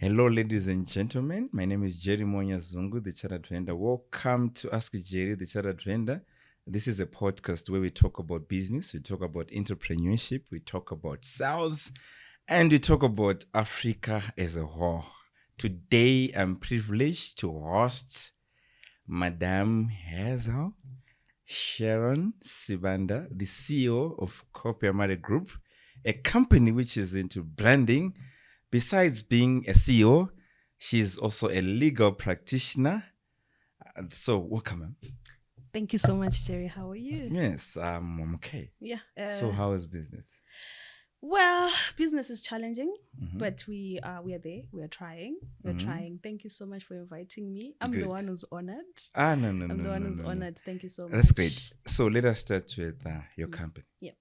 Hello, ladies and gentlemen. My name is Jerry Nyazungu, the Chartered Vendor. Welcome to Ask Jerry, the Chartered Vendor. This is a podcast where we talk about business, we talk about entrepreneurship, we talk about sales, and we talk about Africa as a whole. Today, I'm privileged to host Madame Hezel Sharon Sibanda, the CEO of Copyamare Group, a company which is into branding. Besides being a CEO, she is also a legal practitioner. So, welcome, ma'am. Thank you so much, Jerry. How are you? Yes, I'm okay. Yeah. So, how is business? Well, business is challenging, but we are there. We are trying. We're trying. Thank you so much for inviting me. I'm Good. the one who's honored. No. I'm the one who's honored. Thank you so much. That's great. So, let us start with your company. Yeah.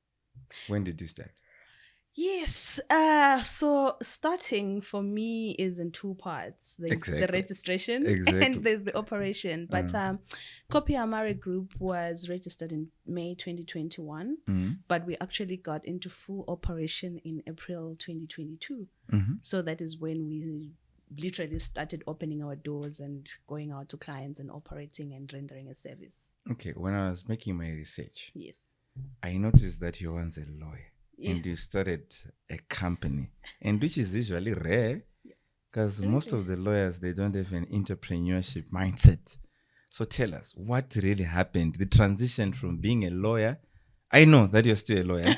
When did you start? Yes. So starting for me is in two parts. There's the registration and there's the operation. But Copyamare Group was registered in May 2021, but we actually got into full operation in April 2022. So that is when we literally started opening our doors and going out to clients and operating and rendering a service. Okay. When I was making my research, yes, I noticed that you were once a lawyer. Yeah. And you started a company, and which is usually rare because most of the lawyers, they don't have an entrepreneurship mindset. So tell us, what really happened? The transition from being a lawyer. I know that you're still a lawyer.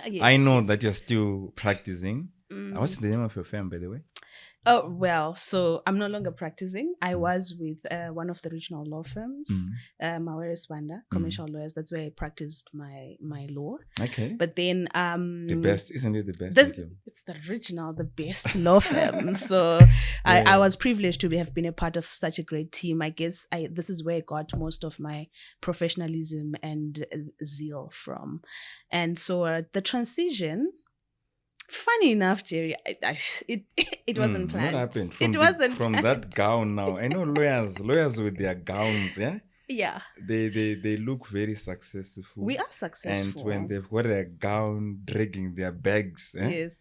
Yes, I know that you're still practicing. What's the name of your firm, by the way? Oh, well, so I'm no longer practicing. I was with one of the regional law firms, Gwanda, commercial lawyers. That's where I practiced my law. Okay. But then the best, isn't it the best? It's the regional, the best law firm. So I was privileged to have been a part of such a great team. I guess this is where I got most of my professionalism and zeal from. And so the transition, funny enough, Jerry, it wasn't planned. What happened? From planned. that gown now? I know lawyers with their gowns, yeah? Yeah. They look very successful. We are successful. And when they've got a gown dragging their bags. Yes.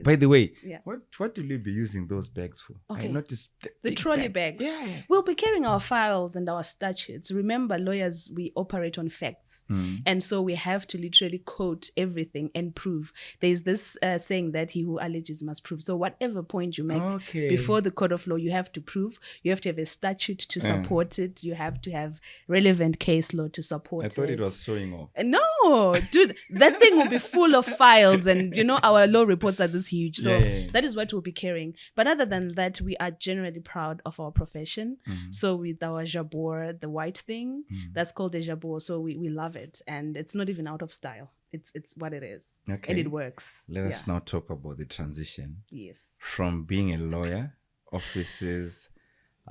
By the way, what will you be using those bags for? Okay. I noticed the trolley bags. Yeah. We'll be carrying our files and our statutes. Remember, lawyers, we operate on facts. And so we have to literally quote everything and prove. There's this saying that he who alleges must prove. So whatever point you make before the court of law, you have to prove. You have to have a statute to support it. You have to have relevant case law to support it. I thought it was showing off. No, dude, that thing will be full of files, and our law reports are this huge. So that is what we'll be carrying. But other than that, we are generally proud of our profession. So with our jabot, the white thing, that's called a jabot. So we love it, and it's not even out of style. It's what it is, and it works. Let us now talk about the transition. Yes. From being a lawyer, offices.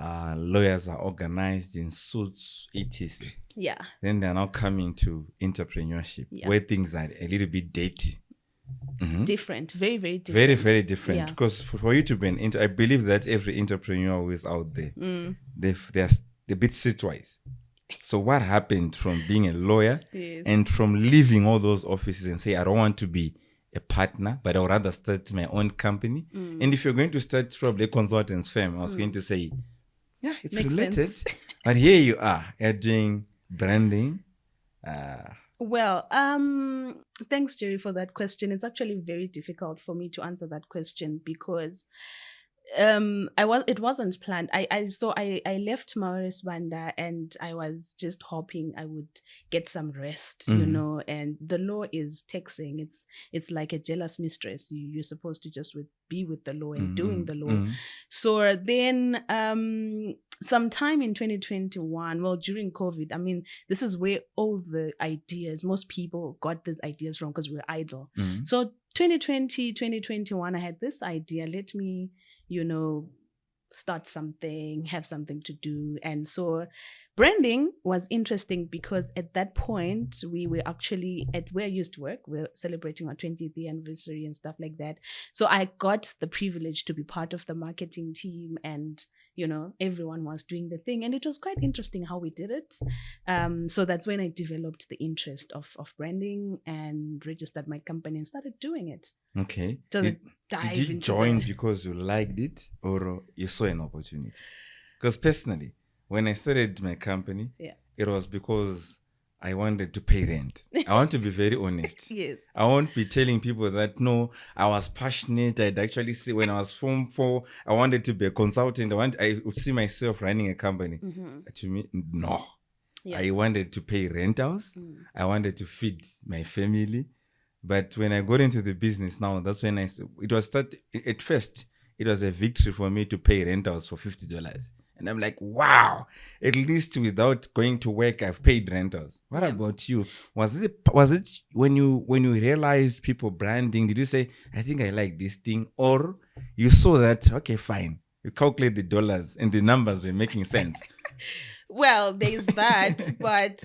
Lawyers are organized in suits, etc. Yeah. Then they're now coming to entrepreneurship, where things are a little bit dirty. Different, very, very different. Very, very different. Because for you to be I believe that every entrepreneur who is out there, they're a bit streetwise. So what happened from being a lawyer and from leaving all those offices and say, I don't want to be a partner, but I would rather start my own company. And if you're going to start probably a consultant's firm, I was going to say, yeah, it's makes related. Sense. But here you are, you're doing branding. Well, thanks, Jerry, for that question. It's actually very difficult for me to answer that question because it wasn't planned. I left Banda and I was just hoping I would get some rest, and the law is taxing. It's like a jealous mistress. You're supposed to just be with the law and doing the law. So then sometime in 2021, well, during COVID, I mean, this is where all the ideas, most people got these ideas wrong because we're idle. So 2020, 2021, I had this idea, let me start something, have something to do. And so branding was interesting because at that point we were actually at where I used to work. We're celebrating our 20th anniversary and stuff like that. So I got the privilege to be part of the marketing team, and everyone was doing the thing, and it was quite interesting how we did it. So that's when I developed the interest of branding and registered my company and started doing it. Okay. Did you join because you liked it or you saw an opportunity? Because personally, when I started my company, it was because I wanted to pay rent. I want to be very honest. Yes. I won't be telling people that, no, I was passionate. I'd actually see when I was Form 4, I wanted to be a consultant. I would see myself running a company. Mm-hmm. To me, no. Yeah. I wanted to pay rentals. I wanted to feed my family. But when I got into the business now, that's when at first, it was a victory for me to pay rentals for $50. And I'm like, wow, at least without going to work, I've paid rentals. What about you? Was it when you realized people branding, did you say, I think I like this thing? Or you saw that, okay, fine. You calculate the dollars and the numbers were making sense. Well, there's that, but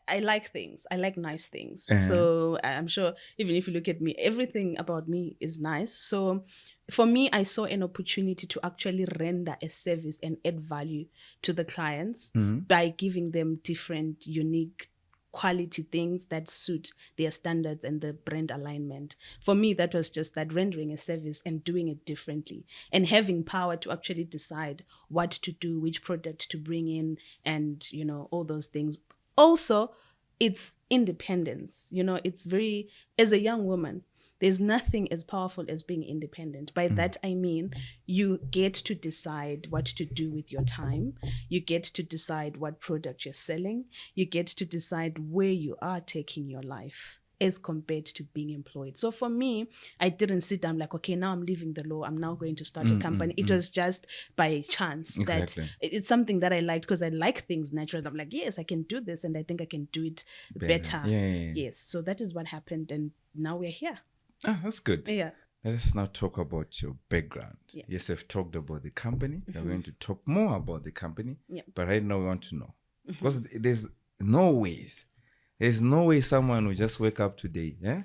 I like things. I like nice things. So I'm sure even if you look at me, everything about me is nice. So for me, I saw an opportunity to actually render a service and add value to the clients by giving them different, unique, quality things that suit their standards and the brand alignment. For me, that was just that, rendering a service and doing it differently and having power to actually decide what to do, which product to bring in, and all those things. Also, it's independence. It's very, as a young woman, there's nothing as powerful as being independent. By that, I mean, you get to decide what to do with your time. You get to decide what product you're selling. You get to decide where you are taking your life as compared to being employed. So for me, I didn't sit down like, okay, now I'm leaving the law. I'm now going to start a company. It was just by chance that it's something that I liked because I like things naturally. I'm like, yes, I can do this, and I think I can do it better. Yes. So that is what happened, and now we're here. Ah, that's good. Yeah. Let us now talk about your background. Yeah. Yes, I've talked about the company. We're going to talk more about the company. Yeah. But right now we want to know. Because there's no way someone will just wake up today. Yeah?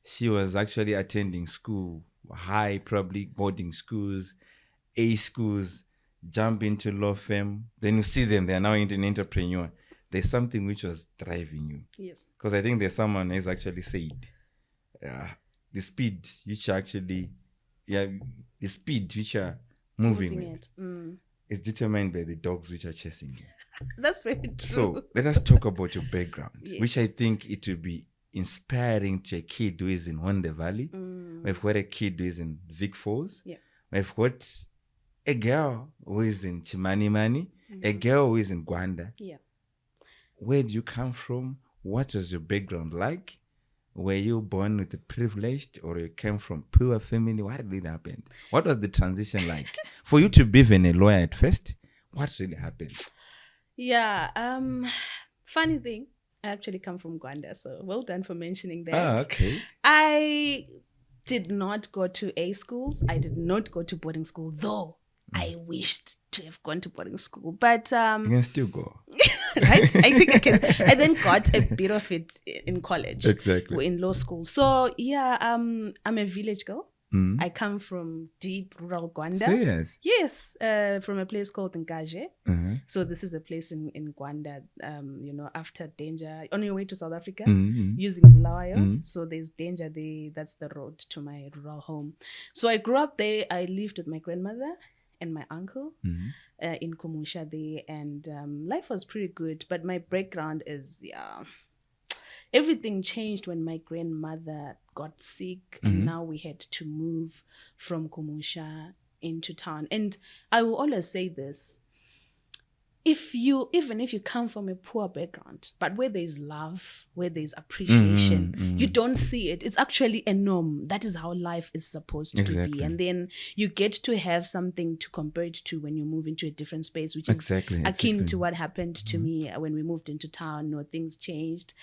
She was actually attending school, high, probably boarding schools, A schools, jump into law firm. Then you see them, they're now into an entrepreneur. There's something which was driving you. Yes. Because I think there's someone who's actually said, the speed which are moving with is determined by the dogs which are chasing you. That's very true. So let us talk about your background, Yes. which I think it will be inspiring to a kid who is in Wanda Valley. We've got a kid who is in Vic Falls. Yeah. We've got a girl who is in Chimanimani, a girl who is in Gwanda. Yeah. Where do you come from? What was your background like? Were you born with a privileged, or you came from poor family? What really happened? What was the transition like? For you to be even a lawyer at first, what really happened? Yeah. Funny thing, I actually come from Gwanda, so well done for mentioning that. Ah, okay. I did not go to A schools. I did not go to boarding school, though I wished to have gone to boarding school. But You can still go. right? I think I can. I then got a bit of it in college. Exactly. In law school. So yeah, I'm a village girl. I come from deep rural Gwanda. Serious? Yes, from a place called Nkaje. So this is a place in Gwanda, after danger, on your way to South Africa, using Bulawayo. So there's danger there. That's the road to my rural home. So I grew up there. I lived with my grandmother and my uncle in Kumusha there. And life was pretty good. But my background is, everything changed when my grandmother got sick, and now we had to move from Kumusha into town. And I will always say this: even if you come from a poor background, but where there is love, where there is appreciation, you don't see it. It's actually a norm. That is how life is supposed to be. And then you get to have something to compare it to when you move into a different space, which is akin to what happened to me when we moved into town. Things changed.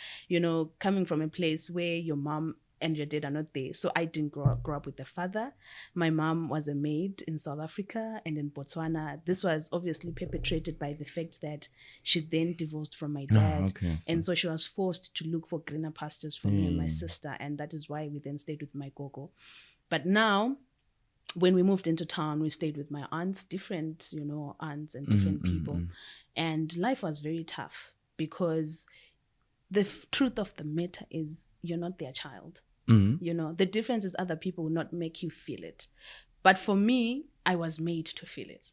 Coming from a place where your mom and your dad are not there. So I didn't grow up with a father. My mom was a maid in South Africa and in Botswana. This was obviously perpetrated by the fact that she then divorced from my dad. And so she was forced to look for greener pastures for me and my sister. And that is why we then stayed with my gogo. But now, when we moved into town, we stayed with my aunts, different, aunts and different people. And life was very tough because the truth of the matter is you're not their child. The difference is other people will not make you feel it. But for me, I was made to feel it.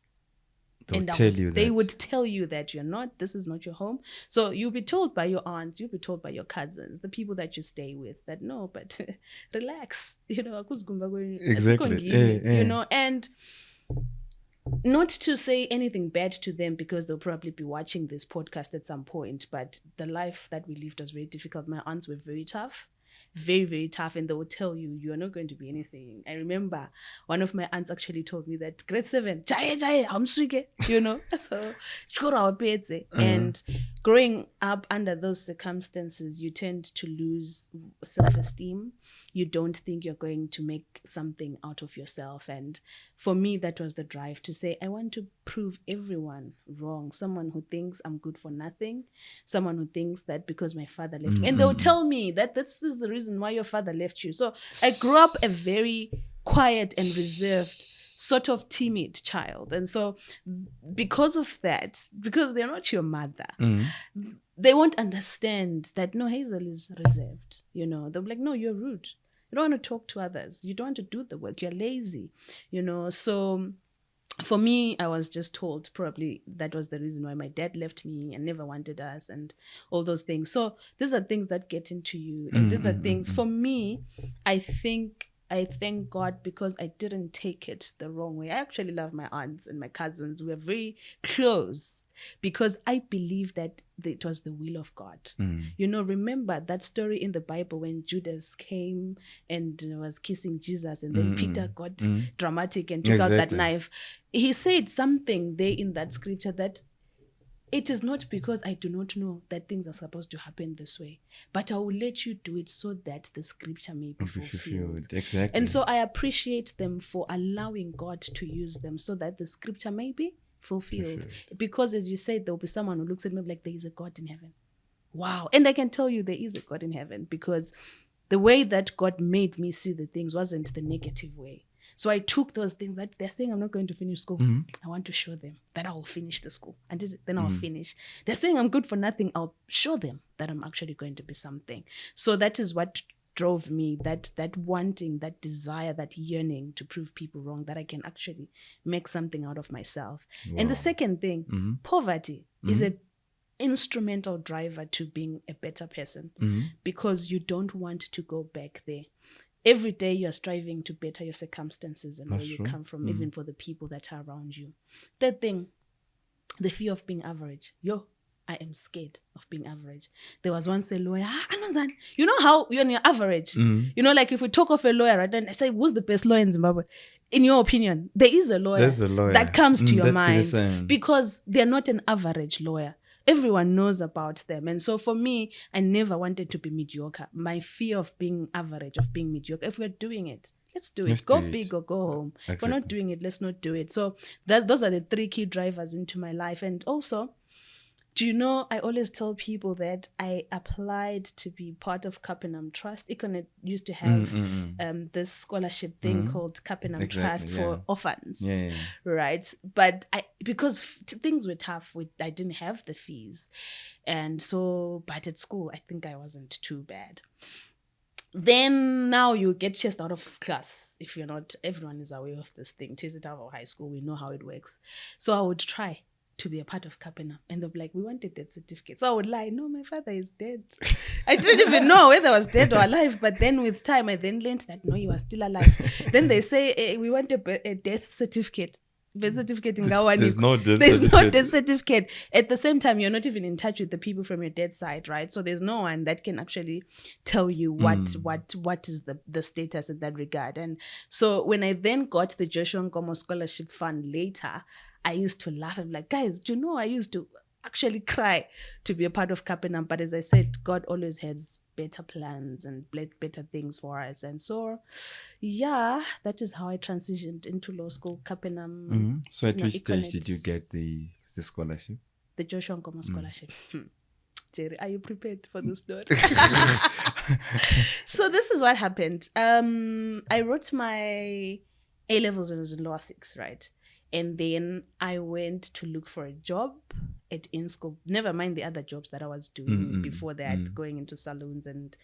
They would tell you that this is not your home. So you'll be told by your aunts, you'll be told by your cousins, the people that you stay with, that no, but relax, exactly. And not to say anything bad to them because they'll probably be watching this podcast at some point, but the life that we lived was very difficult. My aunts were very tough. Very, very tough, and they will tell you are not going to be anything. I remember one of my aunts actually told me that grade 7, I'm swige, so and growing up under those circumstances, you tend to lose self-esteem. You don't think you're going to make something out of yourself, and for me, that was the drive to say, I want to prove everyone wrong. Someone who thinks I'm good for nothing, someone who thinks that because my father left me, and they'll tell me that this is the reason why your father left you. So I grew up a very quiet and reserved, sort of timid child. And so because of that, because they're not your mother, they won't understand that, no, Hezel is reserved. They'll be like, no, you're rude. You don't want to talk to others. You don't want to do the work. You're lazy, So for me, I was just told probably that was the reason why my dad left me and never wanted us and all those things. So these are things that get into you. And these are things, for me, I thank God because I didn't take it the wrong way. I actually love my aunts and my cousins. We're very close because I believe that it was the will of God. Remember that story in the Bible when Judas came and was kissing Jesus and then Peter got dramatic and took out that knife. He said something there in that scripture that it is not because I do not know that things are supposed to happen this way, but I will let you do it so that the scripture may be fulfilled. Exactly. And so I appreciate them for allowing God to use them so that the scripture may be fulfilled. Because as you said, there will be someone who looks at me like there is a God in heaven. Wow. And I can tell you there is a God in heaven because the way that God made me see the things wasn't the negative way. So I took those things that they're saying I'm not going to finish school. I want to show them that I will finish the school. And then I'll finish. They're saying I'm good for nothing. I'll show them that I'm actually going to be something. So that is what drove me, that wanting, that desire, that yearning to prove people wrong, that I can actually make something out of myself. Wow. And the second thing, poverty is an instrumental driver to being a better person because you don't want to go back there. Every day you're striving to better your circumstances and where you come from, even for the people that are around you. Third thing, the fear of being average. I am scared of being average. There was once a lawyer, you know how when you're average, like if we talk of a lawyer, right, then I say, who's the best lawyer in Zimbabwe? In your opinion, there is a lawyer that comes to your mind because they're not an average lawyer. Everyone knows about them. And so for me, I never wanted to be mediocre. My fear of being average, of being mediocre, if we're doing it, let's do it. Go big or go home. Exactly. If we're not doing it, let's not do it. So those are the 3 key drivers into my life. And also, do you know, I always tell people that I applied to be part of Capenham Trust. Econet used to have this scholarship thing called Capenham Trust for orphans, right? But because things were tough, I didn't have the fees. And so, but at school, I think I wasn't too bad. Then now you get chased out of class. If you're not, everyone is aware of this thing. Chase it out of high school. We know how it works. So I would try to be a part of Capenham. And they'll be like, we want a death certificate. So I would lie, no, my father is dead. I didn't even know whether I was dead or alive. But then with time, I then learned that, no, he was still alive. Then they say, we want a death certificate. Birth certificate in Gawani. There's no death certificate. At the same time, you're not even in touch with the people from your dad's side, right? So there's no one that can actually tell you what is the status in that regard. And so when I then got the Joshua Nkomo Scholarship Fund later, I used to laugh. I'm like, guys, do you know I actually cry to be a part of Capenham. But as I said, God always has better plans and better things for us. And so, yeah, that is how I transitioned into law school, Capenham. So at which stage did you get the scholarship? The Joshua Nkomo scholarship. Jerry, are you prepared for this story? So this is what happened. I wrote my A-levels when I was in lower 6, right? And then I went to look for a job at INSCO. Never mind the other jobs that I was doing before that, going into saloons and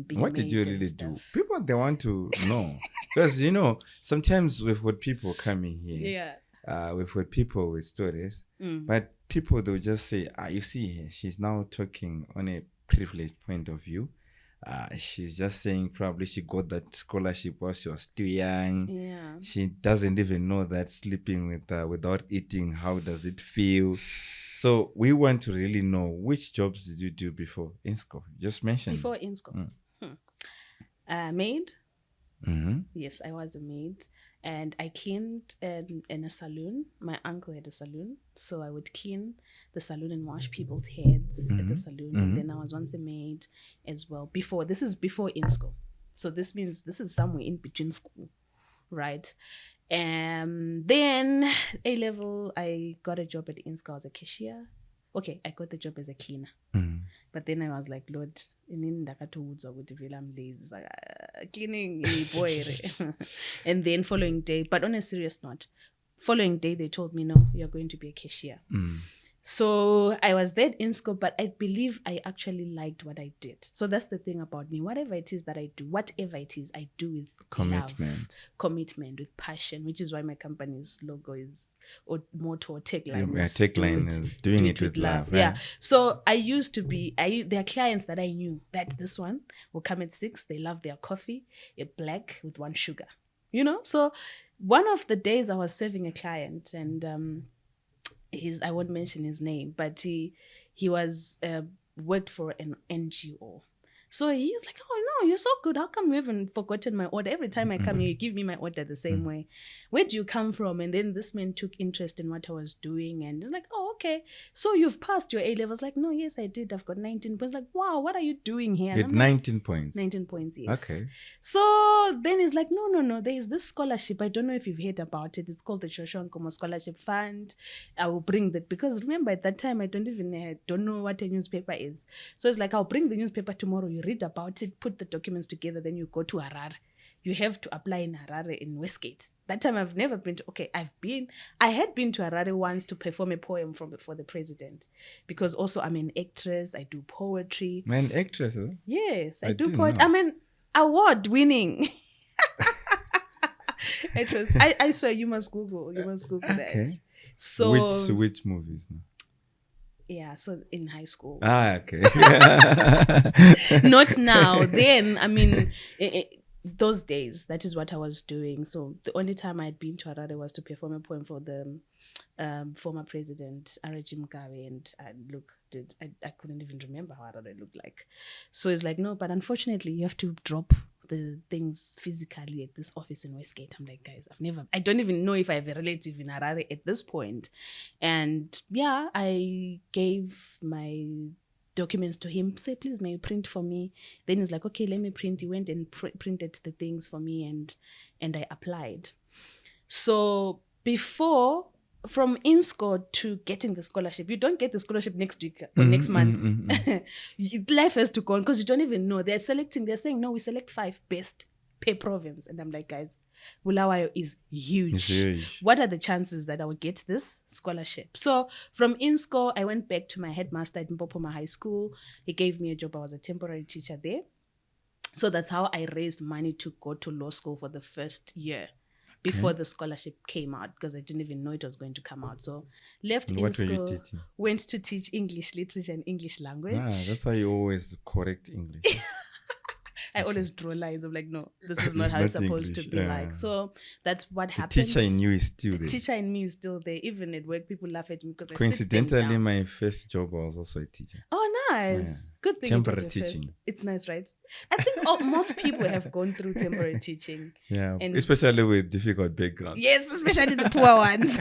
being What did you really do? People, they want to know. Because, sometimes we've got people coming here. Yeah. We've got people with stories. But people, they'll just say, you see, she's now talking on a privileged point of view. She's just saying probably she got that scholarship while she was still young. Yeah. She doesn't even know that sleeping without eating, how does it feel? So we want to really know, which jobs did you do before INSCO? Just mention. Before INSCO. Maid. Yes, I was a maid. And I cleaned in a saloon. My uncle had a saloon. So I would clean the saloon and wash people's heads at the saloon. And then I was once a maid as well. This is before INSCO. So this means this is somewhere in between school, right? And then A-level, I got a job at INSCO as a cashier. Okay, I got the job as a cleaner. But then I was like, Lord, I'm lazy. Cleaning, boy. And then following day, but on a serious note, following day, they told me, no, you're going to be a cashier. So I was there in school, but I believe I actually liked what I did. So that's the thing about me. Whatever it is that I do, whatever it is, I do with commitment, with passion, which is why my company's logo is, or motto or tagline is doing it with love. Right? Yeah. So I used to be, there are clients that I knew that this one will come at 6. They love their coffee, a black with 1 sugar, So one of the days I was serving a client and, I won't mention his name, but he was worked for an NGO. So he's like, oh no, you're so good. How come you haven't forgotten my order? Every time I come here, you give me my order the same way. Where do you come from? And then this man took interest in what I was doing and like, oh, okay. So you've passed your A-levels? Like, no, yes, I did. I've got 19 points. Like, wow, what are you doing here? With 19 points? 19 points, yes. Okay. So then he's like, no, there is this scholarship. I don't know if you've heard about it. It's called the Joshua Nkomo Scholarship Fund. I will bring that because remember at that time, I don't know what a newspaper is. So it's like, I'll bring the newspaper tomorrow. You read about it, put the documents together, then you go to Harare. You have to apply in Harare in Westgate. That time I've never been to, I had been to Harare once to perform a poem for the president because also I'm an actress, I do poetry. An actress, huh? Yes, I do poetry. I'm an award-winning actress. I swear you must Google that. So which movies now? Yeah, so in high school. Okay. Not now. Then, those days, that is what I was doing. So the only time I'd been to Harare was to perform a poem for the former president, R.G. Mugabe. And I couldn't even remember how Harare looked like. So it's like, no, but unfortunately, you have to drop the things physically at this office in Westgate. I'm like, guys, I don't even know if I have a relative in Harare at this point. And yeah, I gave my documents to him, say, please, may you print for me? Then he's like, okay, let me print. He went and printed the things for me and I applied. So from INSCO to getting the scholarship, you don't get the scholarship next week or next month. Life has to go on because you don't even know. They're saying, no, we select 5 best per province. And I'm like, guys, Bulawayo is huge. It's huge. What are the chances that I would get this scholarship? So from INSCO, I went back to my headmaster at Mpopoma High School. He gave me a job. I was a temporary teacher there. So that's how I raised money to go to law school for the first year. Before the scholarship came out, because I didn't even know it was going to come out. So left INSCO, went to teach English literature and English language. That's why you always correct English. I always draw lines. I'm like, no, this is not how it's supposed to be like. So that's what happened. The teacher in you is still there. The teacher in me is still there. Even at work, people laugh at me because coincidentally, my first job I was also a teacher. Oh, nice. Good thing temporary it was your teaching. first. It's nice, right? I think most people have gone through temporary teaching. Yeah, And especially with difficult backgrounds. yes, especially the poor ones.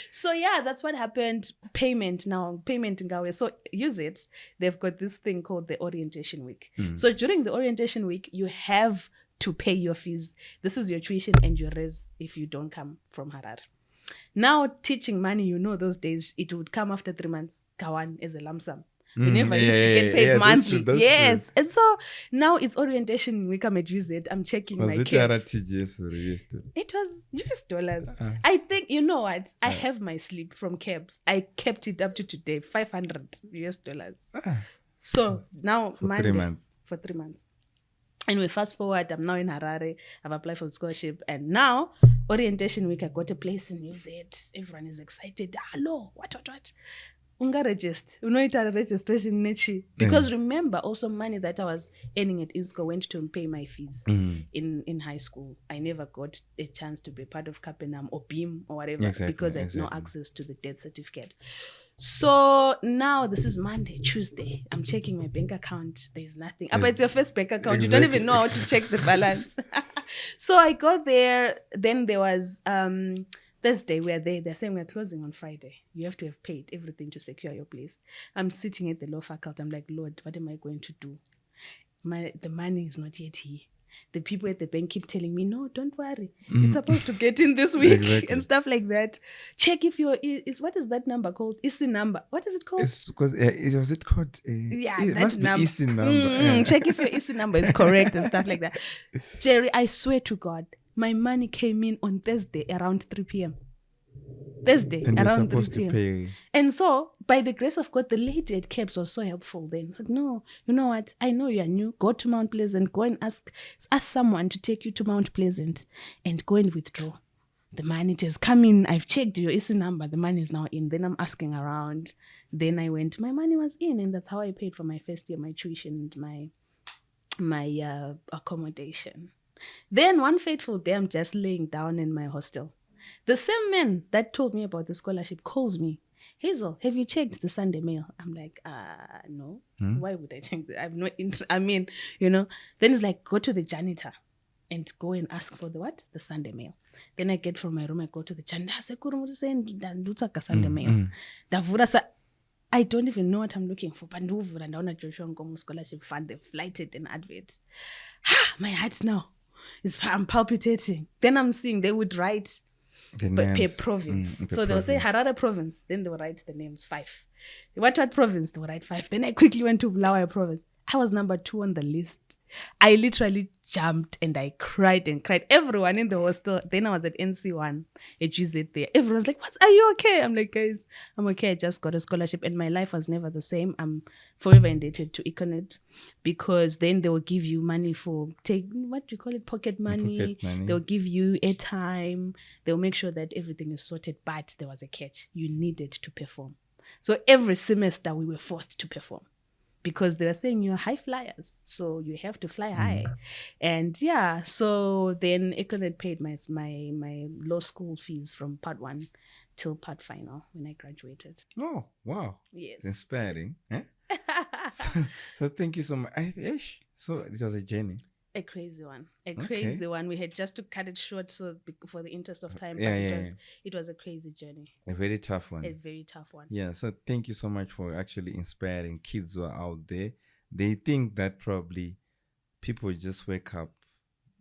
So yeah, that's what happened. Payment in Gawe. So use it. They've got this thing called the orientation week. So during the orientation week, you have to pay your fees. This is your tuition and your res if you don't come from Harare. Now teaching money, those days it would come after 3 months. Kawan as a lump sum. We never used to get paid monthly. That's true. And so now it's orientation week. I'm at UZ. I'm checking my caps. RTGS or US dollar? It was US dollars. I think, you know what? I have my slip from caps. I kept it up to today, $500 US. So now for Monday, 3 months. For 3 months. Anyway, fast forward, I'm now in Harare. I've applied for the scholarship. And now, orientation week, I got a place in UZ. Everyone is excited. Hello, what? Unga register. Registration nechi. Because remember, also money that I was earning at INSCO went to pay my fees in high school. I never got a chance to be part of Capenham or BEAM or whatever because I had no access to the death certificate. So now this is Monday, Tuesday. I'm checking my bank account. There's nothing. But it's your first bank account. You don't even know how to check the balance. So I got there. Then there was Thursday. We're there. They're saying we're closing on Friday. You have to have paid everything to secure your place. I'm sitting at the law faculty. I'm like, Lord, what am I going to do? The money is not yet here. The people at the bank keep telling me, no, don't worry. It's supposed to get in this week and stuff like that. Check if what is that number called? ISI number. What is it called? It's because was it called? It must be ISI number. Check if your ISI number is correct and stuff like that. Jerry, I swear to God, my money came in on Thursday around 3 p.m. Thursday and around 3 p.m. To pay. And so, by the grace of God, the lady at CAPS was so helpful then. Like, no, you know what? I know you are new. Go to Mount Pleasant. Go and ask someone to take you to Mount Pleasant and go and withdraw. The money has come in. I've checked your ISI number. The money is now in. Then I'm asking around. Then I went. My money was in, and that's how I paid for my first year, my tuition, and my accommodation. Then one fateful day, I'm just laying down in my hostel. The same man that told me about the scholarship calls me. Hezel, have you checked the Sunday mail? I'm like, no. Why would I check that? I have no interest. I mean, Then he's like, go to the janitor and go and ask for the Sunday mail. Then I get from my room, I go to the janitor. I say, Sunday mail. I don't even know what I'm looking for. But Joshua Nkomo scholarship fund, they've flighted an advert. My heart now I'm palpitating. Then I'm seeing they would write per province. So they will say Harare province. Then they will write the names 5. What province? They will write 5. Then I quickly went to Bulawayo province. I was number 2 on the list. I literally jumped and I cried and cried. Everyone in the hostel. Then I was at NC1 at GZ there. Everyone's like, "What? Are you okay?" I'm like, "Guys, I'm okay. I just got a scholarship and my life was never the same. I'm forever indebted to Econet because then they will give you money for pocket money. They'll give you airtime. They'll make sure that everything is sorted. But there was a catch. You needed to perform. So every semester we were forced to perform. Because they were saying you're high flyers, so you have to fly high. And so then Econet paid my law school fees from part 1 till part final when I graduated. Oh, wow. Yes. Inspiring. Eh? So thank you so much. So it was a journey. A crazy one. Crazy one. We had just to cut it short for the interest of time. It was a crazy journey. A very tough one. A very tough one. Yeah. So thank you so much for actually inspiring kids who are out there. They think that probably people just wake up.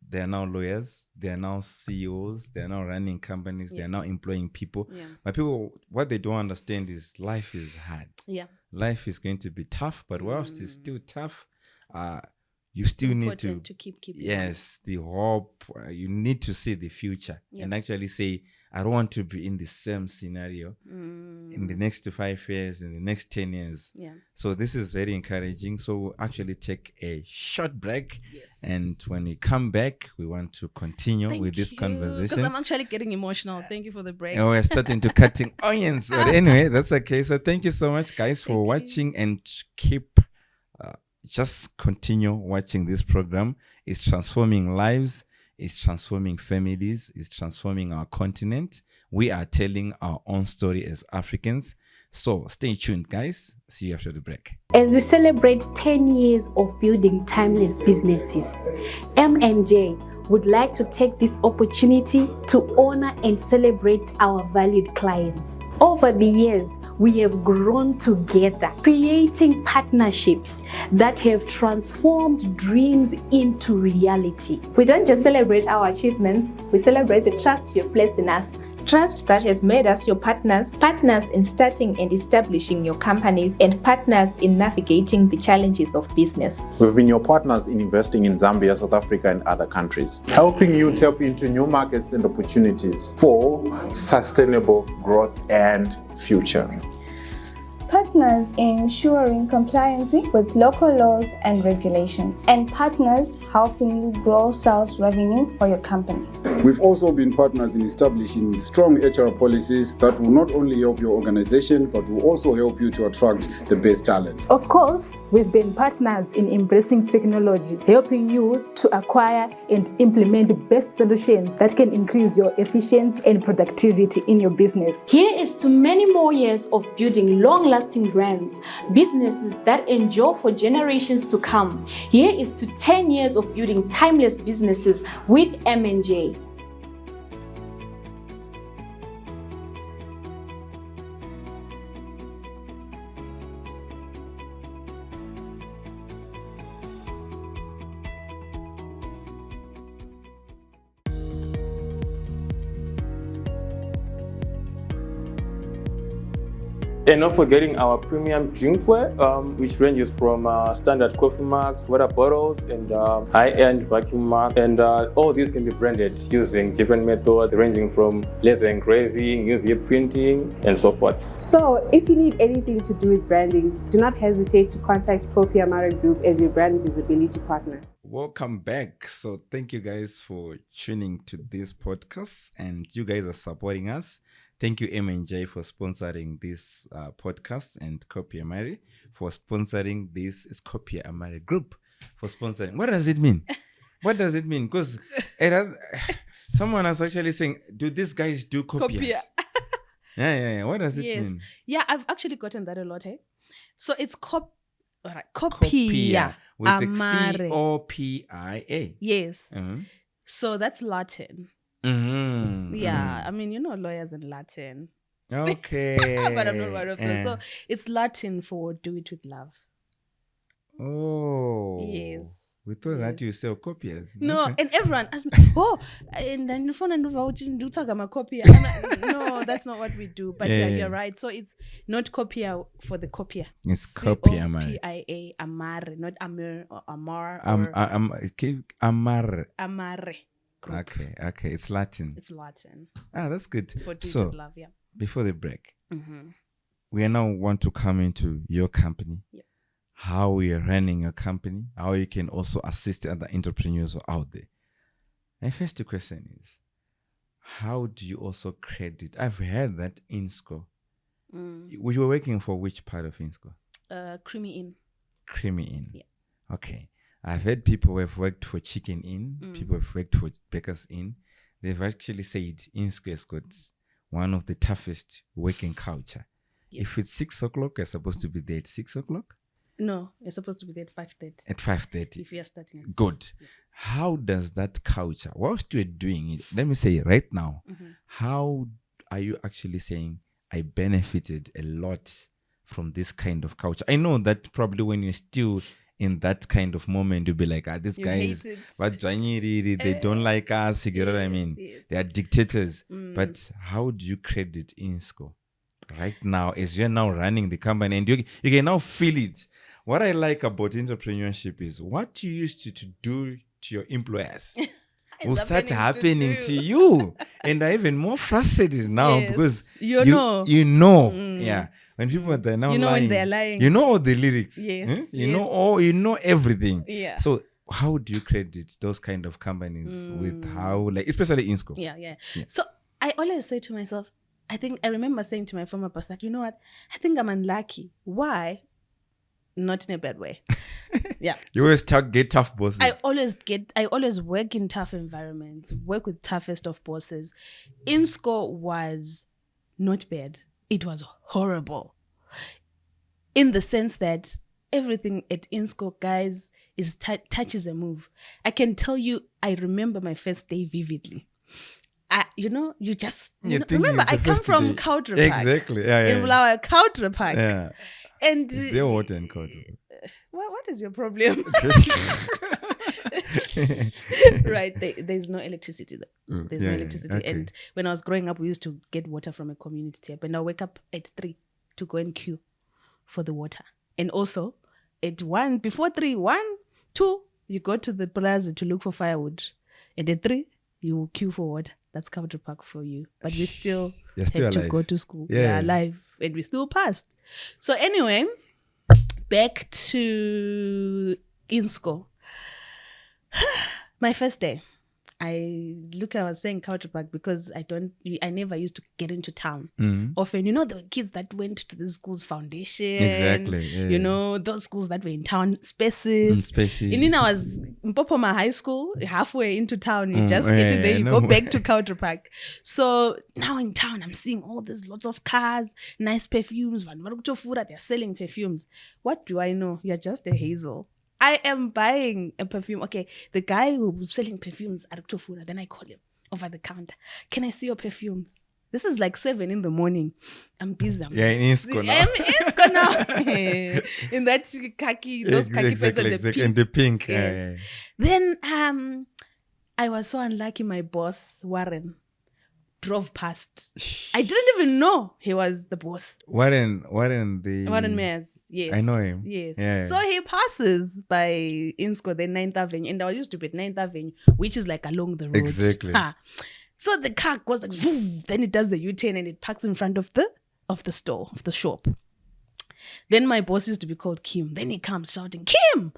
They are now lawyers. They are now CEOs. They are now running companies. They are now employing people. Yeah. But people, what they don't understand is life is hard. Yeah. Life is going to be tough, but whilst it's still tough, you still need to keep yes the hope. You need to see the future and actually say, I don't want to be in the same scenario in the next 5 years, in the next 10 years. So this is very encouraging. So we'll actually take a short break, and when we come back we want to continue with this conversation, because I'm actually getting emotional. Thank you for the break. We're starting to cutting onions, but anyway, that's okay. So thank you so much, guys, for watching, and keep just continue watching this program. It's transforming lives, it's transforming families, it's transforming our continent. We are telling our own story as Africans. So stay tuned, guys. See you after the break. As we celebrate 10 years of building timeless businesses, M&J would like to take this opportunity to honor and celebrate our valued clients. Over the years, we have grown together, creating partnerships that have transformed dreams into reality. We don't just celebrate our achievements, we celebrate the trust you've placed in us. Trust that has made us your partners in starting and establishing your companies, and partners in navigating the challenges of business. We've been your partners in investing in Zambia, South Africa, and other countries, helping you tap into new markets and opportunities for sustainable growth and future. Partners in ensuring compliance with local laws and regulations, and partners helping you grow sales revenue for your company. We've also been partners in establishing strong HR policies that will not only help your organization, but will also help you to attract the best talent. Of course, we've been partners in embracing technology, helping you to acquire and implement best solutions that can increase your efficiency and productivity in your business. Here is to many more years of building long-lasting brands, businesses that endure for generations to come. Here is to 10 years of building timeless businesses with M&J. And not forgetting our premium drinkware, which ranges from standard coffee mugs, water bottles, and high-end vacuum mugs. And all these can be branded using different methods, ranging from laser engraving, UV printing, and so forth. So if you need anything to do with branding, do not hesitate to contact Kopi Amara Group as your brand visibility partner. Welcome back. So thank you guys for tuning to this podcast, and you guys are supporting us. Thank you, M&J, for sponsoring this podcast, and Kopi Amara for sponsoring this. It's Kopi Amara Group for sponsoring. What does it mean? What does it mean? Because someone was actually saying, do these guys do copiers? Yeah. What does it mean? Yeah, I've actually gotten that a lot. So it's Kopia with Amara. the Copia. Yes. Mm-hmm. So that's Latin. Mm-hmm. Yeah, I mean, lawyers in Latin. Okay. But I'm not one of them. So it's Latin for do it with love. Oh. Yes. We thought that you sell copiers. No, Okay. and everyone asked me, and then the phone and do talk about copy. No, that's not what we do. But yeah, you're right. So it's not copia for the copier. It's Kopi Amara. Kopia Amara, not Amar or Amar. Amar. Amare. Group. Okay. It's Latin. It's Latin. That's good. For do it So with love, yeah. before the break, Mm-hmm. we now want to come into your company. Yep. How we are running your company, how you can also assist other entrepreneurs who are out there. My first question is, how do you also credit? I've heard that INSCO. You were working for which part of INSCO? Creamy Inn. Creamy Inn. Yeah. Okay. I've heard people who have worked for Chicken Inn, people who have worked for Baker's Inn. They've actually said INSCO has got one of the toughest working culture. Yes. If it's 6 o'clock, you're supposed to be there at 6 o'clock? No, you're supposed to be there at 5:30. At 5:30. If you're starting at 6. Good. Yeah. How does that culture, whilst you're doing it, let me say right now, how are you actually saying, I benefited a lot from this kind of culture? I know that probably when you're still in that kind of moment, you'll be like, these guys, they don't like us, you get what I mean? Yes. They are dictators. But how do you credit INSCO right now as you're now running the company and you can now feel it? What I like about entrepreneurship is what you used to do to your employers will start happening to you. And I'm even more frustrated now because you know. Yeah. When people are now lying, when they're lying, you know all the lyrics. Yes. You know everything. Yeah. So how do you credit those kind of companies with how, like, especially INSCO? Yeah. So I always say to myself, I remember saying to my former boss that, you know what, I think I'm unlucky. Why? Not in a bad way. Yeah. You always get tough bosses. I always work in tough environments, work with toughest of bosses. INSCO was not bad. It was horrible. in the sense that everything at Insco, guys, is touches a move. I can tell you, I remember my first day vividly. You just remember I come from Country Park. Exactly. In Bulawayo, Country Park. Yeah. And is there water in Country Park? What is your problem? Right, there's no electricity though. There's no electricity. Okay. And when I was growing up, we used to get water from a community tap, and I wake up at 3 to go and queue for the water. And also at 1, before 3, 1, 2, you go to the plaza to look for firewood, and at 3 you queue for water. That's Country Park for you. But we still had to go to school. We're alive, and we still passed. So anyway, back to Insco. My first day, I was saying Country Park because I never used to get into town. Often, there were kids that went to the school's foundation. Exactly. Yeah. Those schools that were in town spaces. And then I was in Popoma High School, halfway into town. You just get in there, you go back to Country Park. So now in town, I'm seeing all these lots of cars, nice perfumes. They're selling perfumes. What do I know? You're just a Hezel. I am buying a perfume. Okay, the guy who was selling perfumes at Fuda, then I call him over the counter. Can I see your perfumes? This is like 7 in the morning. I'm busy. In Insco now. I'm in Insco now. In that khaki, those khaki pants and the pink. Yes. Then I was so unlucky. My boss, Warren, drove past. I didn't even know he was the boss. Warren Mayers. Yes. I know him. Yes. Yeah. So he passes by Insco, the 9th Avenue, and I used to be at 9th Avenue, which is like along the road. Exactly. So the car goes like, then it does the U-turn and it parks in front of the store, of the shop. Then my boss used to be called Kim. Then he comes shouting, Kim,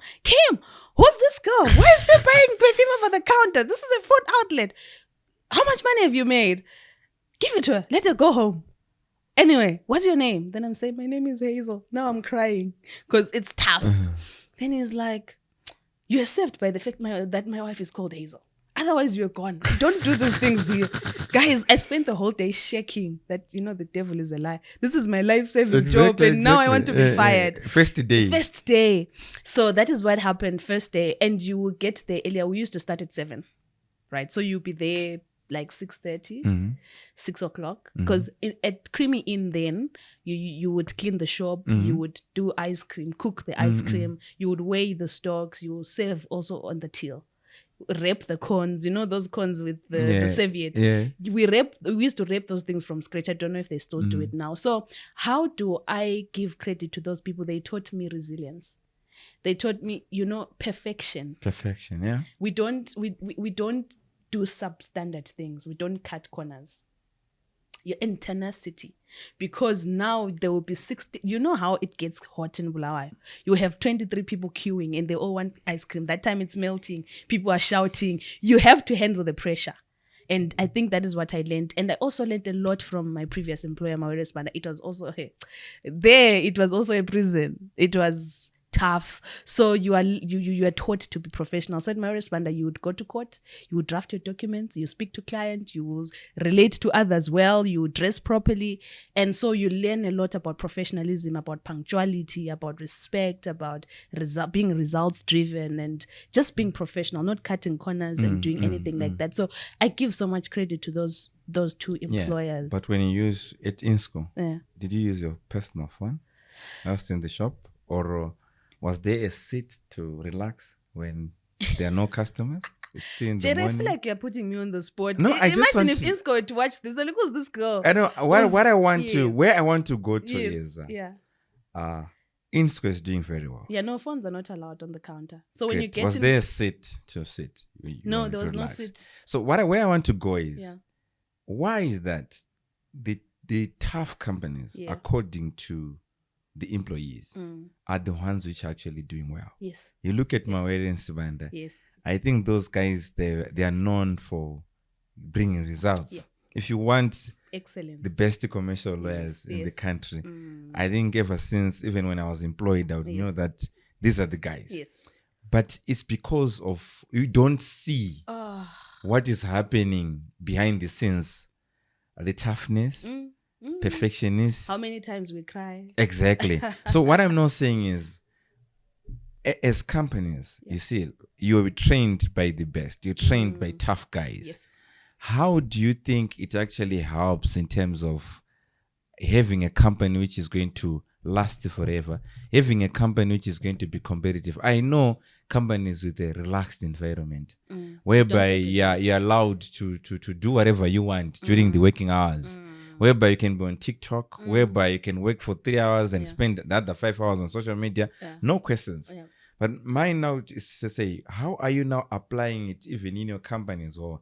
who's this girl? Why is she buying perfume over the counter? This is a food outlet. How much money have you made? Give it to her. Let her go home. Anyway, what's your name? Then I'm saying, my name is Hezel. Now I'm crying because it's tough. Then he's like, you're saved by the fact that my wife is called Hezel. Otherwise, you're gone. Don't do these things here. Guys, I spent the whole day shaking that, the devil is a lie. This is my life-saving job and now I want to be fired. First day. So that is what happened first day. And you will get there earlier. We used to start at 7, right? So you'll be there like 6:30, 6 o'clock. Because at Creamy Inn then, you would clean the shop, you would do ice cream, cook the ice cream, you would weigh the stocks, you will serve also on the till. Wrap the cones, those cones with the serviette. Yeah. We used to wrap those things from scratch. I don't know if they still do it now. So how do I give credit to those people? They taught me resilience. They taught me, perfection. Perfection, yeah. We don't do substandard things. We don't cut corners. You're in tenacity, because now there will be 60. You know how it gets hot in Bulawayo. You have 23 people queuing and they all want ice cream. That time it's melting. People are shouting. You have to handle the pressure. And I think that is what I learned. And I also learned a lot from my previous employer, Nyazungu, but it was also it was also a prison. It was tough. So you are taught to be professional. So at my responder, you would go to court, you would draft your documents, you speak to client, you will relate to others well, you dress properly. And so you learn a lot about professionalism, about punctuality, about respect, about being results driven and just being professional, not cutting corners and doing anything like that. So I give so much credit to those 2 employers. Yeah, but when you use it in school, did you use your personal phone whilst in the shop, or was there a seat to relax when there are no customers? It's still in the Jerry, morning. I feel like you're putting me on the spot. No, I just imagine want if to... Insco were to watch this. Like, who's this girl? I know what I want to, where I want to go to is, Insco is doing very well. Yeah, no, phones are not allowed on the counter. So when you get was there a seat to sit? No, there was no seat. So where I want to go is, why is that the tough companies, according to the employees, are the ones which are actually doing well? Yes. You look at Hezel Sibanda. Yes. I think those guys, they are known for bringing results. Yeah. If you want excellence, the best commercial lawyers in the country, I think ever since, even when I was employed, I would know that these are the guys. Yes. But it's because of you don't see what is happening behind the scenes, the toughness, perfectionist. How many times we cry? Exactly. So what I'm not saying is, as companies, you see, you're trained by the best. You're trained by tough guys. Yes. How do you think it actually helps in terms of having a company which is going to last forever, having a company which is going to be competitive? I know companies with a relaxed environment whereby you're allowed to do whatever you want during the working hours, whereby you can be on TikTok, whereby you can work for 3 hours and spend the other 5 hours on social media. No questions. But mine now is to say, how are you now applying it even in your company as well?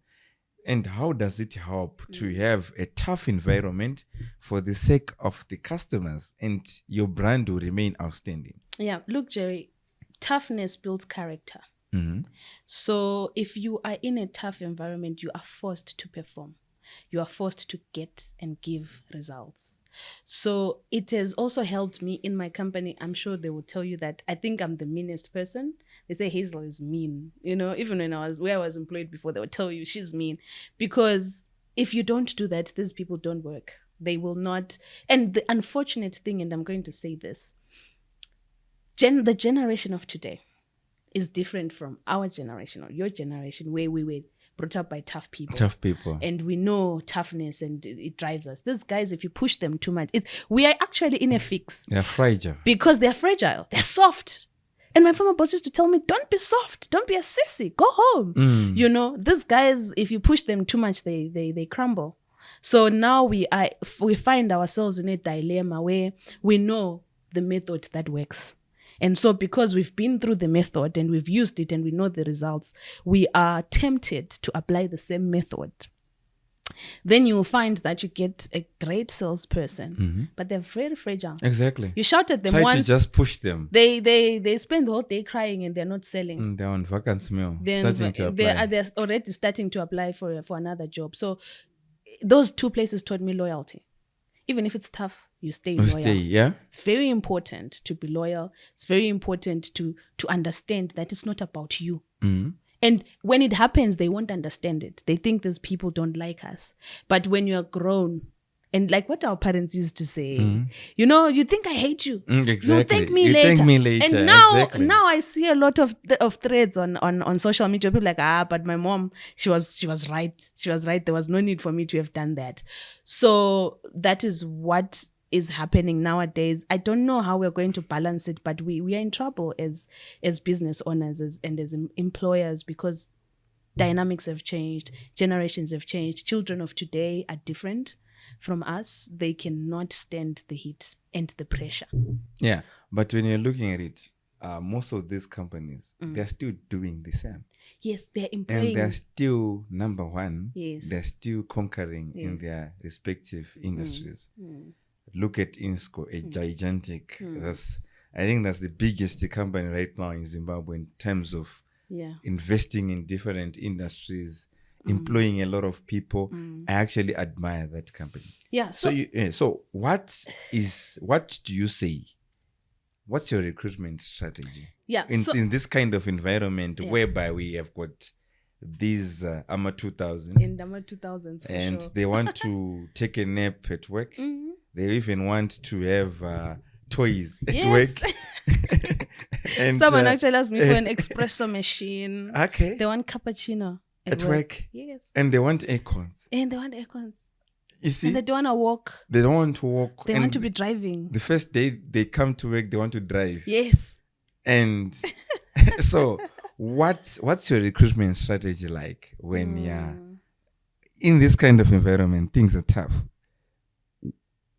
And how does it help to have a tough environment for the sake of the customers and your brand will remain outstanding? Yeah, look, Jerry, toughness builds character. So if you are in a tough environment, you are forced to perform. You are forced to get and give results. So it has also helped me in my company. I'm sure they will tell you that I think I'm the meanest person. They say Hezel is mean. You know, even when I was employed before, they would tell you she's mean. Because if you don't do that, these people don't work. They will not. And the unfortunate thing, and I'm going to say this, the generation of today is different from our generation or your generation, where we were brought up by tough people. And we know toughness and it drives us. These guys, if you push them too much, we are actually in a fix. They're fragile. Because they're fragile. They're soft. And my former boss used to tell me, don't be soft. Don't be a sissy. Go home. You know, these guys, if you push them too much, they crumble. So now we find ourselves in a dilemma where we know the method that works. And so because we've been through the method and we've used it and we know the results, we are tempted to apply the same method. Then you will find that you get a great salesperson, but they're very fragile. Exactly. You shout at them once. Try to just push them. They spend the whole day crying and they're not selling. They're on vacancy mail. They're already starting to apply for another job. So those two places taught me loyalty. Even if it's tough, you stay loyal. It's very important to be loyal. It's very important to understand that it's not about you. And when it happens, they won't understand it. They think these people don't like us. But when you're grown, and like what our parents used to say, you know, you think I hate you. Exactly. You thank me later. And now I see a lot of threads on social media. People like, but my mom, she was right. She was right. There was no need for me to have done that. So that is what is happening nowadays. I don't know how we're going to balance it, but we are in trouble as business owners and as employers, because dynamics have changed, generations have changed. Children of today are different from us. They cannot stand the heat and the pressure. Yeah, but when you're looking at it, most of these companies, they're still doing the same. Yes, they're employing. And they're still number one. Yes. They're still conquering in their respective industries. Look at Insco, a gigantic. I think that's the biggest company right now in Zimbabwe in terms of investing in different industries, employing a lot of people. I actually admire that company. Yeah. So what do you say? What's your recruitment strategy? Yeah. In this kind of environment whereby we have got these AMA 2000 in the AMA 2000s, and sure. They want to take a nap at work. They even want to have toys at work. And someone actually asked me for an espresso machine. Okay. They want cappuccino at work. Yes. And they want aircons. You see? And they don't want to walk. They don't want to walk. They want to be driving. The first day they come to work, they want to drive. Yes. And so what's your recruitment strategy like when you're in this kind of environment? Things are tough.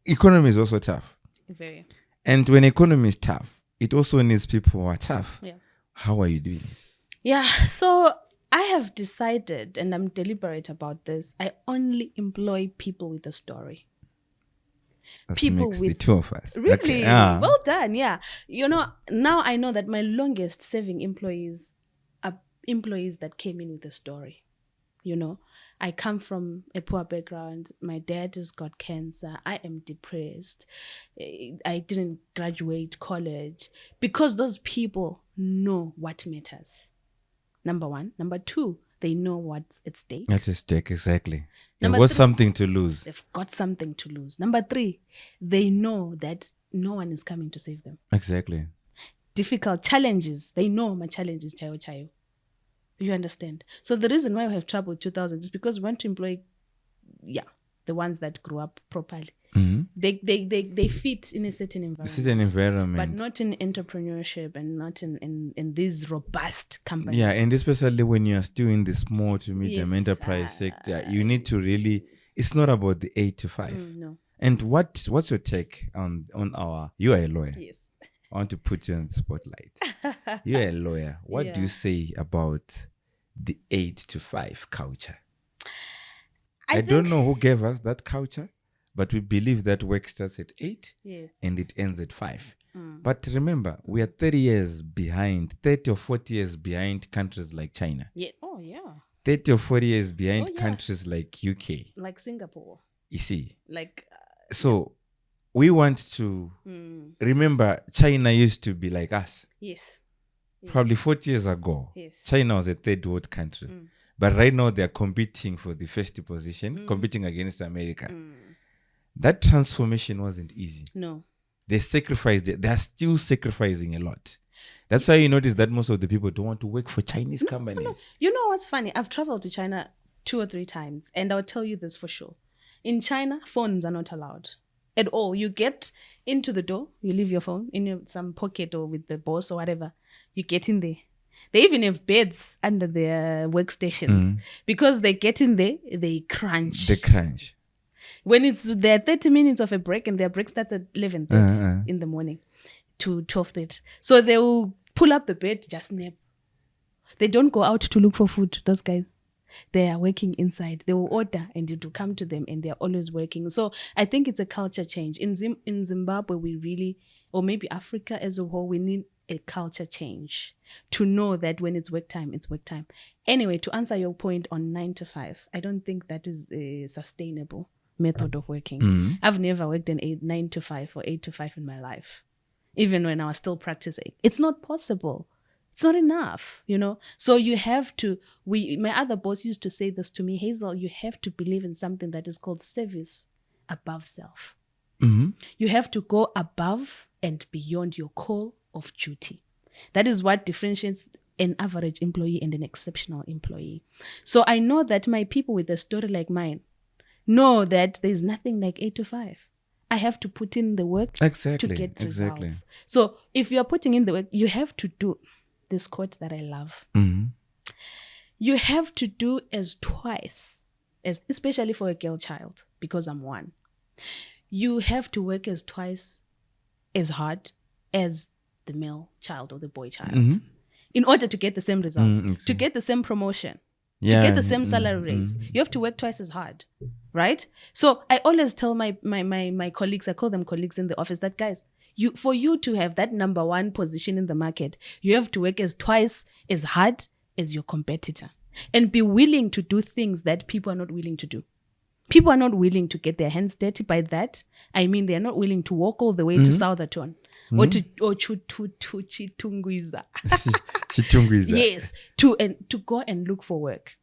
Economy is also tough. Very. And when economy is tough, it also needs people who are tough. Yeah. How are you doing it? Yeah. So I have decided, and I'm deliberate about this, I only employ people with a story. That makes the two of us. Really? Okay. Yeah. Well done. Yeah. You know, now I know that my longest serving employees are employees that came in with a story. You know, I come from a poor background. My dad has got cancer. I am depressed. I didn't graduate college, because those people know what matters. Number one. Number two, They know what's at stake. That's a stake, exactly. Number There was 3, something to lose. They've got something to lose. Number 3, they know that no one is coming to save them. Exactly. Difficult challenges. They know my challenge is chayo chayo. You understand? So the reason why we have trouble with 2000 is because we want to employ, the ones that grew up properly. Mm-hmm. They fit in a certain environment. But not in entrepreneurship and not in these robust companies. Yeah, and especially when you are still in the small to medium enterprise sector, you need to really, it's not about the 8 to 5. No. And what's your take on our, you are a lawyer. Yes. I want to put you on the spotlight. You're a lawyer. What do you say about the 8 to 5 culture? I don't know who gave us that culture, but we believe that work starts at 8 and it ends at 5. But remember, we are 30 or 40 years behind countries like China. 30 or 40 years behind countries like UK. Like Singapore. You see. So we want to remember China used to be like us. Yes. Probably 40 years ago. Yes. China was a third world country. But right now they're competing for the first position, competing against America. That transformation wasn't easy. No. They sacrificed it. They are still sacrificing a lot. That's why you notice that most of the people don't want to work for Chinese companies. No. You know what's funny? I've traveled to China 2 or 3 times, and I'll tell you this for sure. In China, phones are not allowed at all. You get into the door, you leave your phone in some pocket or with the boss or whatever. You get in there. They even have beds under their workstations because they get in there, they crunch. When it's their 30 minutes of a break, and their break starts at 11:30 in the morning to 12:30. So they will pull up the bed, just nap. They don't go out to look for food, those guys. They are working inside. They will order and it will come to them, and they're always working. So I think it's a culture change. In Zimbabwe, we really, or maybe Africa as a whole, we need a culture change to know that when it's work time, it's work time. Anyway, to answer your point on 9 to 5, I don't think that is a sustainable method of working. I've never worked in 9 to 5 or 8 to 5 in my life, even when I was still practicing. It's not possible. It's not enough, So you have to, my other boss used to say this to me, Hezel, you have to believe in something that is called service above self. You have to go above and beyond your call of duty. That is what differentiates an average employee and an exceptional employee. So I know that my people with a story like mine know that there's nothing like 8 to 5. I have to put in the work to get results. So if you're putting in the work, you have to do this quote that I love. You have to do as twice, especially for a girl child, because I'm one. You have to work as twice as hard as the male child or the boy child in order to get the same result, to get the same promotion, to get the same salary raise. You have to work twice as hard, right? So I always tell my colleagues, I call them colleagues in the office, that guys, for you to have that number 1 position in the market, you have to work as twice as hard as your competitor and be willing to do things that people are not willing to do. People are not willing to get their hands dirty. By that, I mean they're not willing to walk all the way to Southerton or to Chitungwiza. Yes, to go and look for work.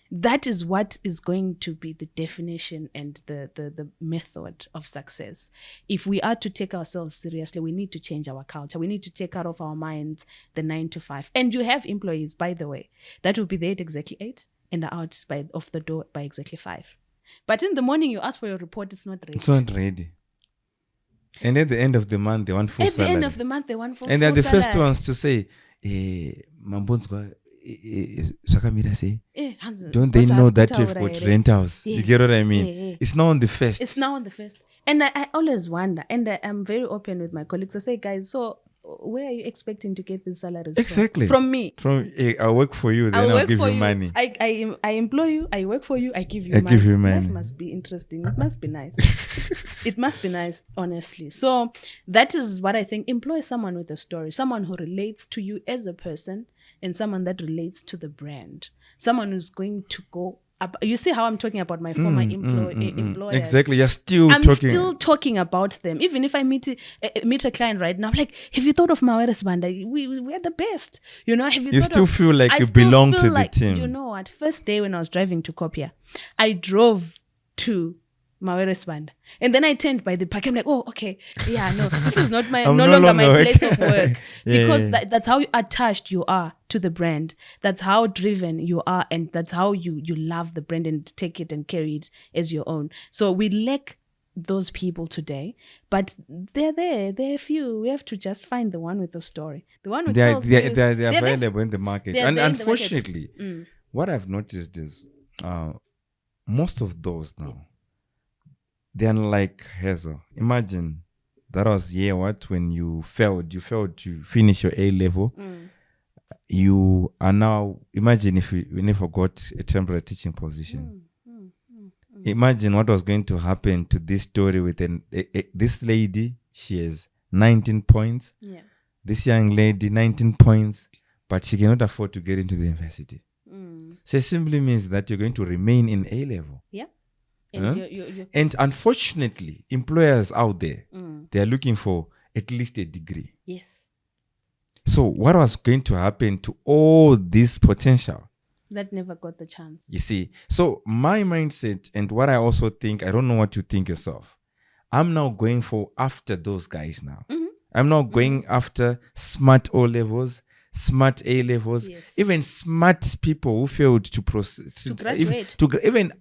That is what is going to be the definition and the method of success. If we are to take ourselves seriously, we need to change our culture. We need to take out of our minds the 9 to 5. And you have employees, by the way, that will be there at exactly 8 and are out off the door by exactly 5. But in the morning, you ask for your report, it's not ready. It's not ready. And at the end of the month, they want full salary. At the end of the month, they want full salary. And they're the first ones to say, don't they know that we've got rent house? You get what I mean? It's now on the first. It's now on the first. And I always wonder, and I'm very open with my colleagues. I say, guys, so where are you expecting to get these salaries from me? I'll work for you, then I'll give you money. I employ you, I work for you, I give you money. Life must be interesting. It must be nice. It must be nice, honestly. So that is what I think. Employ someone with a story, someone who relates to you as a person, and someone that relates to the brand. Someone who's going to go up. You see how I'm talking about my former employers? Exactly. I'm still talking about them. Even if I meet a client right now, I'm like, have you thought of Hezel Sibanda? We're the best. Have you still feel like you belong to the team. You know what? First day when I was driving to Kopia, I drove to Maweresband. And then I turned by the park. I'm like, oh, okay. Yeah, no, this is not no longer my place of work. Because that's how attached you are to the brand. That's how driven you are. And that's how you love the brand and take it and carry it as your own. So we lack those people today, but they're there. They're few. We have to just find the one with the story. The one who tells you. They're available in the market. And unfortunately, what I've noticed is most of those now, they're like Hezel. Imagine that was when you failed to finish your A level. You are now, imagine if you never got a temporary teaching position. Imagine what was going to happen to this story with this lady. She has 19 points. Yeah. This young lady, 19 points, but she cannot afford to get into the university. So it simply means that you're going to remain in A level. Yeah. And, and unfortunately, employers out there, they are looking for at least a degree. Yes. So what was going to happen to all this potential? That never got the chance. You see, so my mindset and what I also think, I don't know what you think yourself. I'm now going after those guys now. I'm now going after smart O levels, smart A levels, even smart people who failed to proceed to graduate, even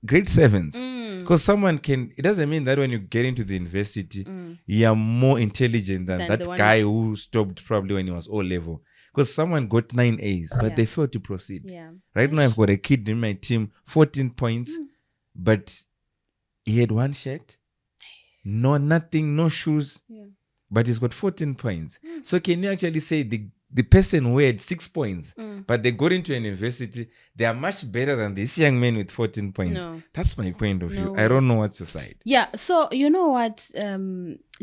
grade 7s. Because someone it doesn't mean that when you get into the university, you are more intelligent than that guy who stopped probably when he was O level. Because someone got 9 A's, but they failed to proceed. Yeah. Right now, I've got a kid in my team, 14 points, but he had one shirt, nothing, no shoes, but he's got 14 points. So can you actually say the person who had 6 points, but they got into a university, they are much better than this young man with 14 points? No. That's my point of view. I don't know what's your side. Yeah, so you know what,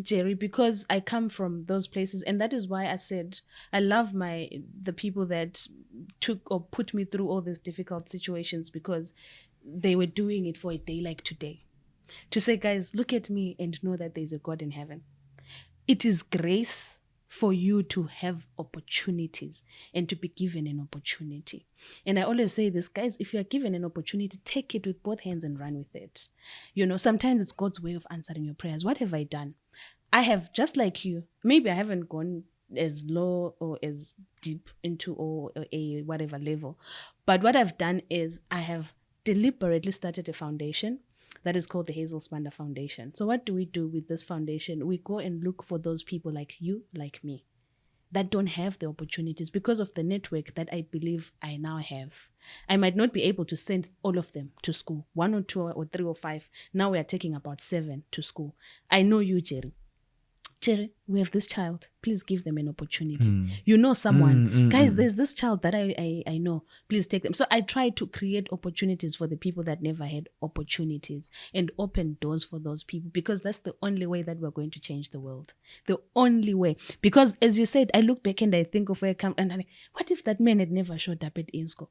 Jerry, because I come from those places, and that is why I said I love the people that took or put me through all these difficult situations, because they were doing it for a day like today. To say, guys, look at me and know that there's a God in heaven. It is grace for you to have opportunities and to be given an opportunity. And I always say this, guys, if you are given an opportunity, take it with both hands and run with it. You know, sometimes it's God's way of answering your prayers. What have I done? I have, just like you, maybe I haven't gone as low or as deep into or a whatever level. But what I've done is I have deliberately started a foundation that is called the Hezel Sibanda Foundation. So what do we do with this foundation? We go and look for those people like you, like me, that don't have the opportunities because of the network that I believe I now have. I might not be able to send all of them to school, 1 or 2 or 3 or 5. Now we are taking about 7 to school. I know you, Jerry. Jerry, we have this child. Please give them an opportunity. You know someone. Guys, there's this child that I know. Please take them. So I try to create opportunities for the people that never had opportunities and open doors for those people, because that's the only way that we're going to change the world. The only way. Because as you said, I look back and I think of where I come and I'm like, what if that man had never showed up at INSCO?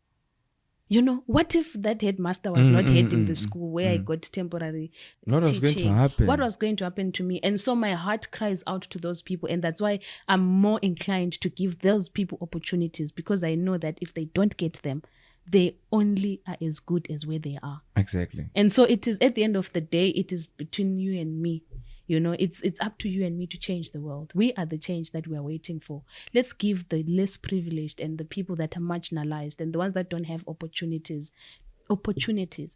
You know, what if that headmaster was not heading the school where I got temporary What was going to happen? What was going to happen to me? And so my heart cries out to those people. And that's why I'm more inclined to give those people opportunities, because I know that if they don't get them, they only are as good as where they are. Exactly. And so it is, at the end of the day, it is between you and me. You know, it's up to you and me to change the world. We are the change that we are waiting for. Let's give the less privileged and the people that are marginalized and the ones that don't have opportunities.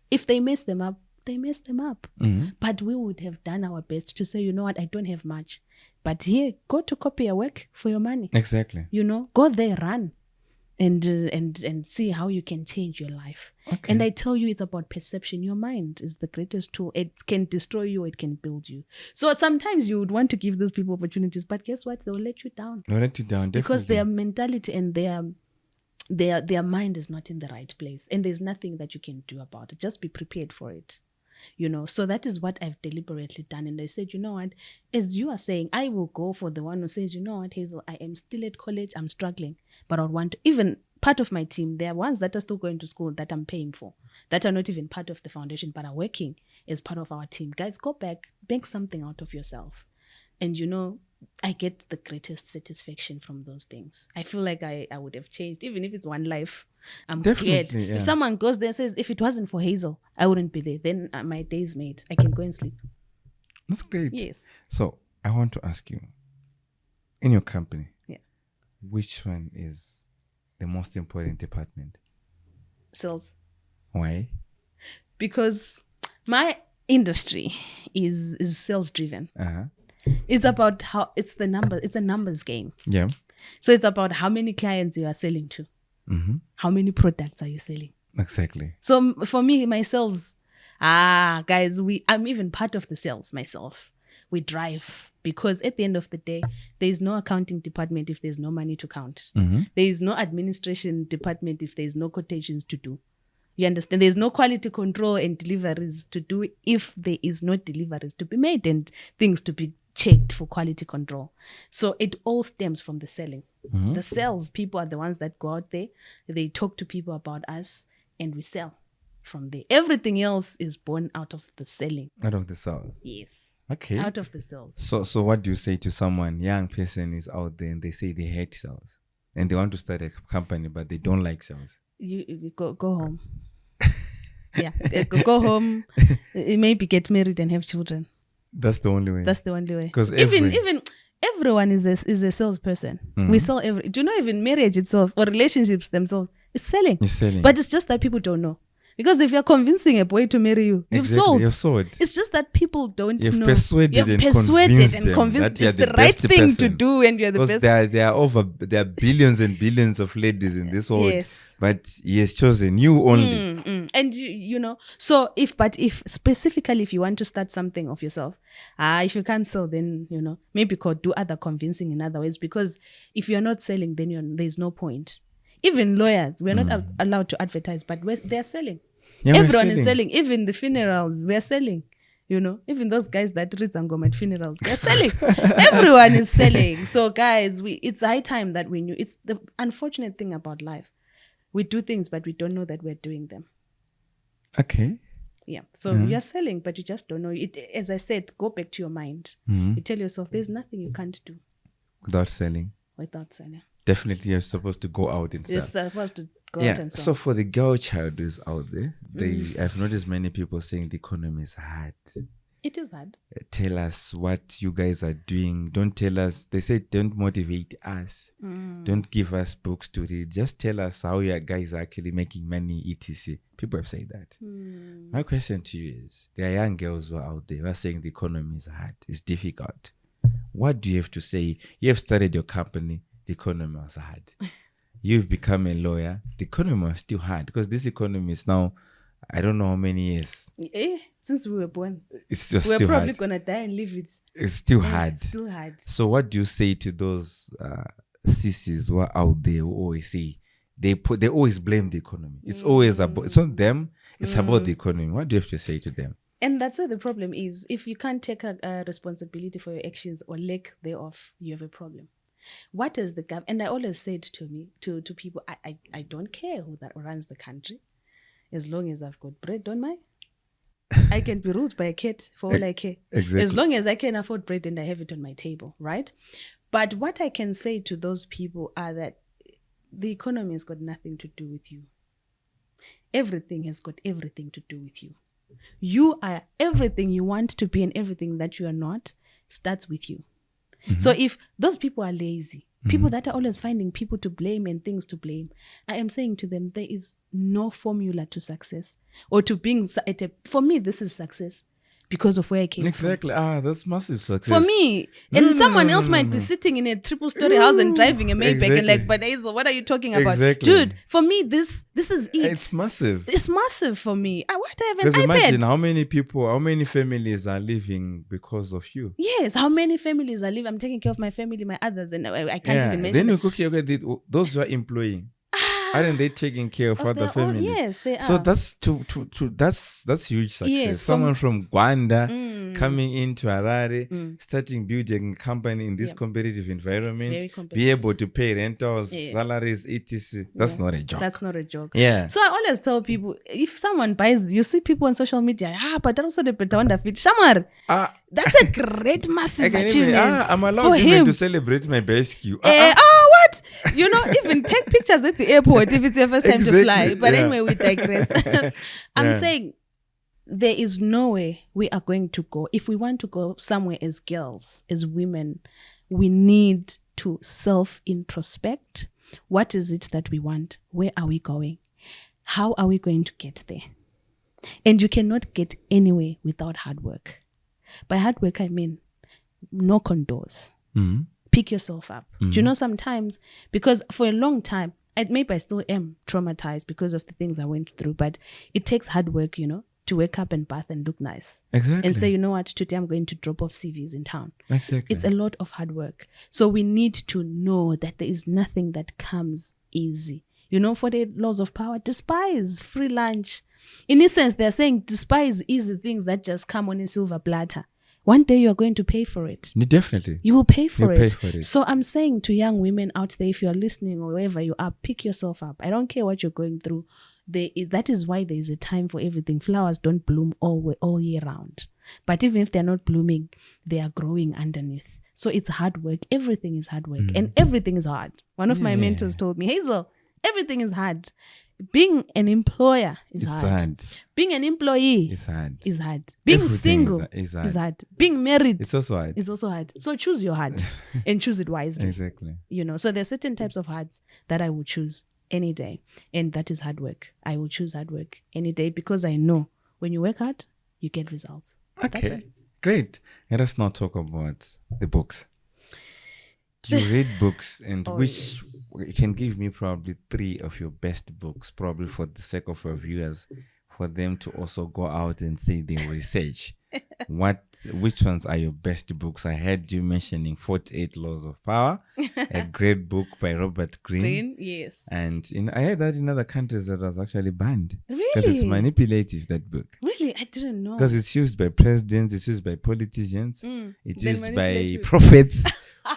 If they mess them up, they mess them up. But we would have done our best to say, you know what, I don't have much. But here, go to copy a work for your money. Exactly. You know, go there, run. And see how you can change your life. Okay. And I tell you, it's about perception. Your mind is the greatest tool. It can destroy you, it can build you. So sometimes you would want to give those people opportunities, but guess what? They'll let you down. They'll let you down, definitely. Because their mentality and their mind is not in the right place. And there's nothing that you can do about it. Just be prepared for it. You know, so that is what I've deliberately done. And I said, you know what, as you are saying, I will go for the one who says, you know what, Hezel, I am still at college, I'm struggling, but I want to, even part of my team, there are ones that are still going to school that I'm paying for, that are not even part of the foundation, but are working as part of our team. Guys, go back, make something out of yourself. And, you know, I get the greatest satisfaction from those things. I feel like I would have changed, even if it's one life. I'm glad. Yeah. If someone goes there and says, if it wasn't for Hezel, I wouldn't be there, then my day's made. I can go and sleep. That's great. Yes. So I want to ask you, in your company, yeah, which one is the most important department? Sales. Why? Because my industry is sales driven. Uh-huh. It's about how it's the number. It's a numbers game. Yeah. So it's about how many clients you are selling to. Mm-hmm. How many products are you selling? Exactly. So for me, my sales, guys, I'm even part of the sales myself. We drive because at the end of the day, there is no accounting department if there's no money to count. Mm-hmm. There is no administration department if there's no quotations to do. You understand? There's no quality control and deliveries to do if there is no deliveries to be made and things to be checked for quality control. So it all stems from the selling. Mm-hmm. The sales people are the ones that go out there, they talk to people about us, and we sell from there. Everything else is born out of the selling. Out of the sales. Yes. Okay. Out of the sales. So what do you say to someone, young person is out there and they say they hate sales and they want to start a company but they don't like sales? You go home. Yeah, go home. Maybe get married and have children. That's the only way. That's the only way. Because even everyone is a salesperson. Mm-hmm. We sell every. Do you know even marriage itself or relationships themselves? It's selling. It's selling. But it's just that people don't know. Because if you're convincing a boy to marry you, you've sold. You've sold. It's just that people don't know. You've persuaded and convinced it's the right thing to do, and you're the best. Because there are billions and billions of ladies in this world. Yes. But he has chosen you only. And you know, so if specifically if you want to start something of yourself, if you can't sell, then you know maybe could do other convincing in other ways. Because if you're not selling, then there's no point. Even lawyers, we're not allowed to advertise, but they're selling. Yeah, everyone is selling. Even the funerals, we're selling. You know, even those guys that read Zangoma at funerals, they're selling. Everyone is selling. So guys, it's high time that we knew. It's the unfortunate thing about life. We do things, but we don't know that we're doing them. Okay. Yeah. So you're selling, but you just don't know. As I said, go back to your mind. You tell yourself there's nothing you can't do. Without selling. Definitely you're supposed to go out and sell. You're supposed to go out and sell. So for the girl child who's out there, I've noticed many people saying the economy is hard. It is hard. Tell us what you guys are doing. Don't tell us. They say don't motivate us. Don't give us books to read. Just tell us how you guys are actually making money, etc. People have said that. My question to you is, there are young girls who are out there who are saying the economy is hard. It's difficult. What do you have to say? You have started your company. The economy was hard. You've become a lawyer. The economy was still hard because this economy is now, I don't know how many years. Since we were born. It's just we're still probably hard. Going to die and leave it. It's still hard. It's still hard. So what do you say to those sissies who are out there who always say, they always blame the economy. It's always about, it's not them, it's about the economy. What do you have to say to them? And that's where the problem is. If you can't take a responsibility for your actions or lack thereof, you have a problem. What is the gap? And I always said to people, I don't care who that runs the country, as long as I've got bread on my. I can be ruled by a cat for all I care. Exactly. As long as I can afford bread and I have it on my table, right? But what I can say to those people are that the economy has got nothing to do with you. Everything has got everything to do with you. You are everything you want to be, and everything that you are not starts with you. So if those people are lazy, people that are always finding people to blame and things to blame, I am saying to them, there is no formula to success or to being for me, this is success because of where I came from. Exactly. That's massive success. For me. And someone else might be sitting in a 3-story house and driving a Maybach and like, but Hezel, what are you talking about? Exactly. Dude, for me, this is it. It's massive. It's massive for me. I want to have an Because iPad. imagine how many families are living because of you. Yes, how many families are living? I'm taking care of my family, my others, and I can't even mention. Then you cook those who are employing. Aren't they taking care of other families? Yes, they are. So that's that's huge success. Yes, Someone from Gwanda coming into Harare, starting building a company in this competitive environment, Very competitive. be able to pay rentals, Yes. salaries, etc. That's not a joke. That's not a joke. Yeah. So I always tell people, if someone buys, you see people on social media, but also the Petawanda fit. Shamar, that's a great, massive achievement. I'm allowed for even him to celebrate my best queue. what? Even take pictures at the airport if it's your first time to fly. But anyway, we digress. I'm saying there is no way we are going to go. If we want to go somewhere as girls, as women, we need to self-introspect. What is it that we want? Where are we going? How are we going to get there? And you cannot get anywhere without hard work. By hard work, I mean knock on doors. Pick yourself up. Do you know, sometimes, because for a long time, maybe I still am traumatized because of the things I went through, but it takes hard work, to wake up and bath and look nice. Exactly. And say, you know what, today I'm going to drop off CVs in town. Exactly. It's a lot of hard work. So we need to know that there is nothing that comes easy. For the laws of power, despise free lunch. In essence, they're saying despise easy things that just come on a silver platter. One day you're going to pay for it. Definitely. You will pay for it. Pay for it. So I'm saying to young women out there, if you're listening or wherever you are, pick yourself up. I don't care what you're going through. That is why there is a time for everything. Flowers don't bloom all year round. But even if they're not blooming, they are growing underneath. So it's hard work. Everything is hard work. And everything is hard. One of my mentors told me, Hezel, everything is hard. Being an employer is hard. Being an employee is hard. Being Everything single is hard. Being married it's also hard. It's also hard. So choose your hard and choose it wisely. Exactly. So there's certain types of hards that I would choose any day. And that is hard work. I will choose hard work any day because I know when you work hard, you get results. Okay. That's it. Great. Let us now talk about the books. Do you read books, and which you can give me probably 3 of your best books, probably for the sake of our viewers, for them to also go out and say their research. Which ones are your best books? I heard you mentioning 48 Laws of Power, a great book by Robert Greene. Yes. And I heard that in other countries that was actually banned. Really? Because it's manipulative, that book. Really? I didn't know. Because it's used by presidents, it's used by politicians, it's Then used by manipulative. prophets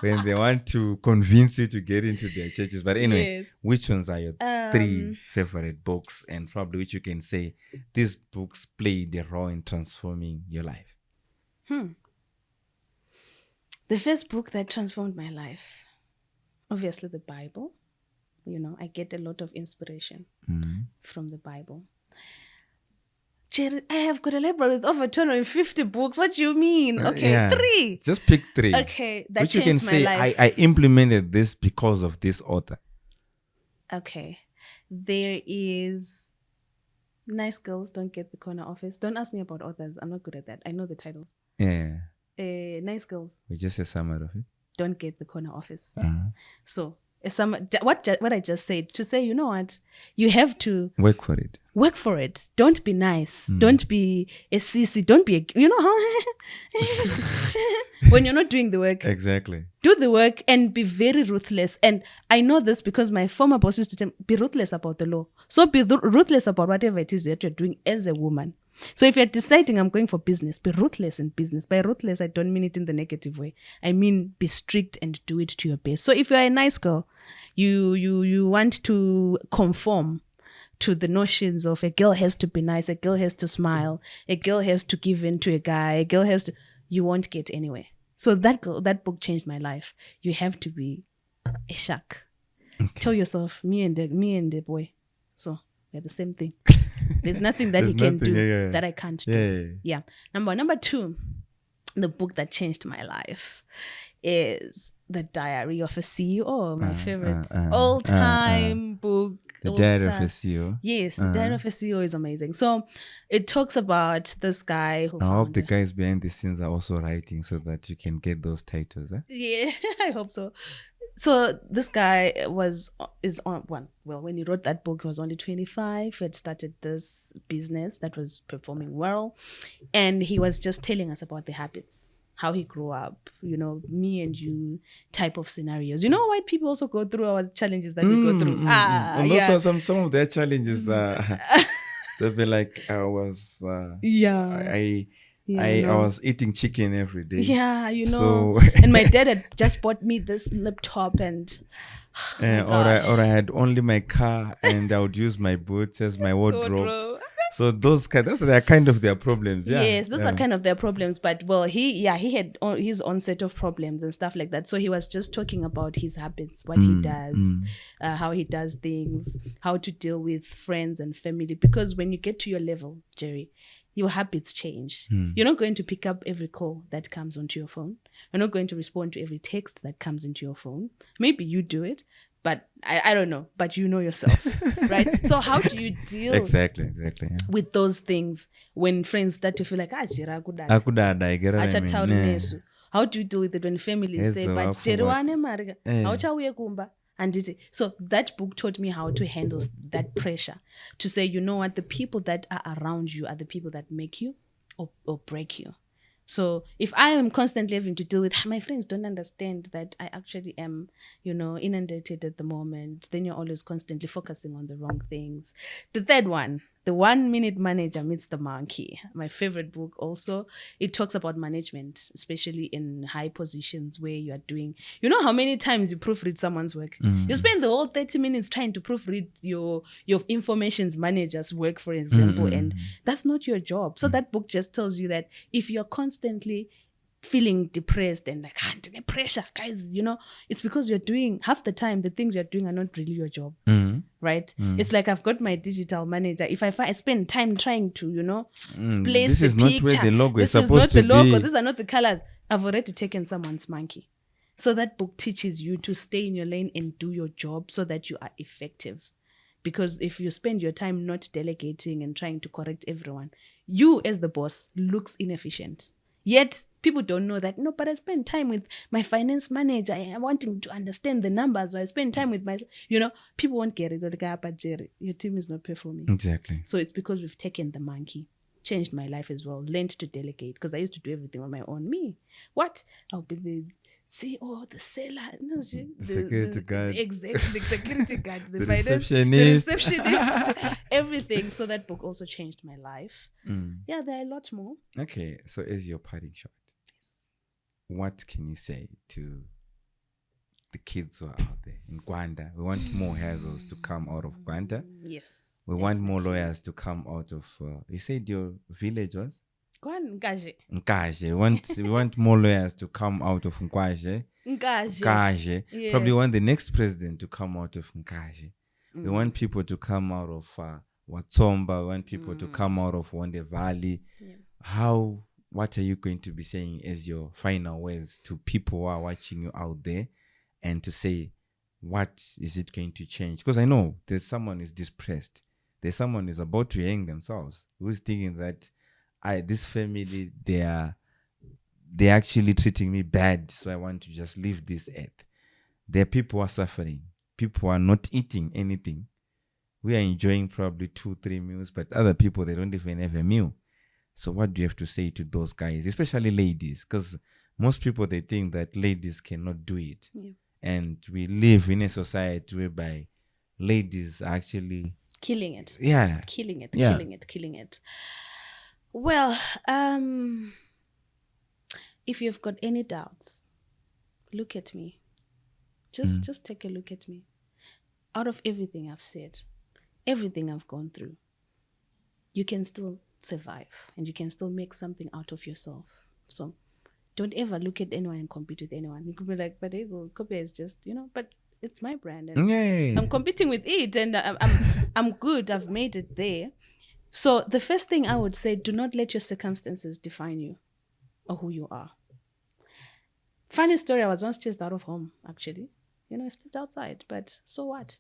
when they want to convince you to get into their churches. But anyway, which ones are your 3 favorite books, and probably which you can say these books played a role in transforming your life? The first book that transformed my life, obviously the Bible. I get a lot of inspiration from the Bible. Jerry, I have got a library with over 250 books. What do you mean? Okay, 3. Just pick 3. Okay, that which changed you can say, my life. I implemented this because of this author. Okay, there is Nice Girls Don't Get the Corner Office. Don't ask me about authors. I'm not good at that. I know the titles. Yeah. Nice Girls We just a summary of it. Don't Get the Corner Office. So what I just said, to say, you know what, you have to work for it. Work for it. Don't be nice. Don't be a sissy. Don't be when you're not doing the work. Exactly. Do the work and be very ruthless. And I know this because my former boss used to tell me, be ruthless about the law. So be ruthless about whatever it is that you're doing as a woman. So if you're deciding I'm going for business, be ruthless in business. By ruthless, I don't mean it in the negative way. I mean be strict and do it to your best. So if you're a nice girl, you want to conform to the notions of a girl has to be nice, a girl has to smile, a girl has to give in to a guy, a girl has to, you won't get anywhere. So that book changed my life. You have to be a shark. Okay. Tell yourself, me and the boy. So we're the same thing. There's nothing that he can do that I can't do. Yeah. Number 2, the book that changed my life is The Diary of a CEO, my favorite all-time book. The Diary of a CEO. Yes, The Diary of a CEO is amazing. So it talks about this guy who I hope the guys behind the scenes are also writing so that you can get those titles. Yeah, I hope so. So this guy when he wrote that book, he was only 25. He had started this business that was performing well. And he was just telling us about the habits, how he grew up, me and you type of scenarios. White people also go through our challenges that we go through. And also some of their challenges they'll be like, I was I was eating chicken every day. Yeah, So and my dad had just bought me this laptop and or I had only my car and I would use my boots as my wardrobe. So those are kind of their problems. Yeah. Yes, those are kind of their problems. But he had his own set of problems and stuff like that. So he was just talking about his habits, what he does, how he does things, how to deal with friends and family. Because when you get to your level, Jerry, your habits change. You're not going to pick up every call that comes onto your phone. You're not going to respond to every text that comes into your phone. Maybe you do it, but I don't know. But you know yourself, right? So how do you deal exactly with those things when friends start to feel like, Jera akudada, I get what I mean. How do you deal with it when families say, but Jeriwane marga, how chauye kumba? And so that book taught me how to handle that pressure, to say, you know what, the people that are around you are the people that make you or break you. So if I am constantly having to deal with, my friends don't understand that I actually am, inundated at the moment, then you're always constantly focusing on the wrong things. The third one, The 1 Minute Manager Meets the Monkey. My favorite book also. It talks about management, especially in high positions where you are doing, how many times you proofread someone's work? You spend the whole 30 minutes trying to proofread your informations manager's work, for example, and that's not your job. So that book just tells you that if you're constantly feeling depressed and like under pressure, guys, it's because you're doing, half the time the things you're doing are not really your job, right? It's like, I've got my digital manager. If I spend time trying to place this the is picture, not where the logo is this is supposed not the to logo, be. these are not the colors, I've already taken someone's monkey. So that book teaches you to stay in your lane and do your job so that you are effective. Because if you spend your time not delegating and trying to correct everyone, you as the boss looks inefficient. Yet people don't know that. No, but I spend time with my finance manager. I wanting to understand the numbers. Or I spend time with my, people won't get it. They're like, but Jerry, your team is not performing. Exactly. So it's because we've taken the monkey. Changed my life as well. Learned to delegate because I used to do everything on my own. Me, what? I'll be the CEO, the seller, the security guard, the security guard, the receptionist, everything. So that book also changed my life. Yeah, there are a lot more. Okay, so as your parting shot, what can you say to the kids who are out there in Gwanda? We want more Hezels to come out of Gwanda. Yes. We want more lawyers to come out of. You said your village was? Nkashe. We want more lawyers to come out of Nkashe. Yes. Probably want the next president to come out of Nkashe. We want people to come out of Watsomba. We want people to come out of Wande Valley. Yeah. What are you going to be saying as your final words to people who are watching you out there, and to say, what is it going to change? Because I know there's someone who's depressed. There's someone who's about to hang themselves, who's thinking that this family, they're actually treating me bad, so I want to just leave this earth. There are people who are suffering. People who are not eating anything. We are enjoying probably 2-3 meals, but other people, they don't even have a meal. So what do you have to say to those guys, especially ladies? Because most people, they think that ladies cannot do it. Yeah. And we live in a society whereby ladies are actually killing it. Yeah. Killing it. Well, if you've got any doubts, look at me. Just take a look at me. Out of everything I've said, everything I've gone through, you can still survive and you can still make something out of yourself. So don't ever look at anyone and compete with anyone. You could be like, but Hezel, Copia is just, but it's my brand and I'm competing with it and I'm good. I've made it there. So the first thing I would say, do not let your circumstances define you or who you are. Funny story, I was once chased out of home, actually. I stepped outside, but so what?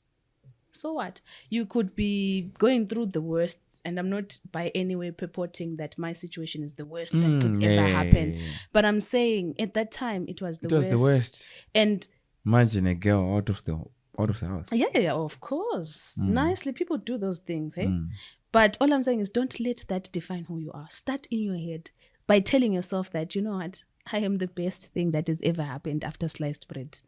So what? You could be going through the worst, and I'm not by any way purporting that my situation is the worst that could ever happen. But I'm saying at that time, it was the worst. It was the worst. And imagine a girl out of the house. Yeah, of course. Nicely, people do those things, hey? But all I'm saying is don't let that define who you are. Start in your head by telling yourself that, you know what, I am the best thing that has ever happened after sliced bread.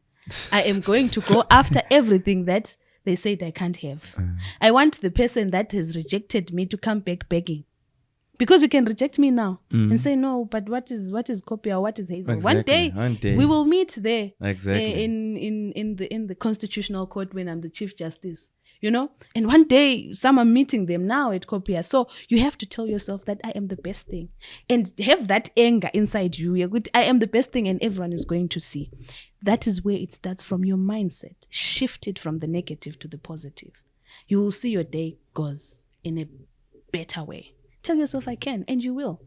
I am going to go after everything that they said I can't have. I want the person that has rejected me to come back begging. Because you can reject me now and say, no, but what is Kopia? What is Hezel? Exactly. One day we will meet there. Exactly. In the constitutional court when I'm the Chief Justice. And one day I'm meeting them now at Kopia. So you have to tell yourself that I am the best thing and have that anger inside you. You're good. I am the best thing and everyone is going to see. That is where it starts from your mindset. Shift it from the negative to the positive. You will see your day goes in a better way. Tell yourself I can, and you will.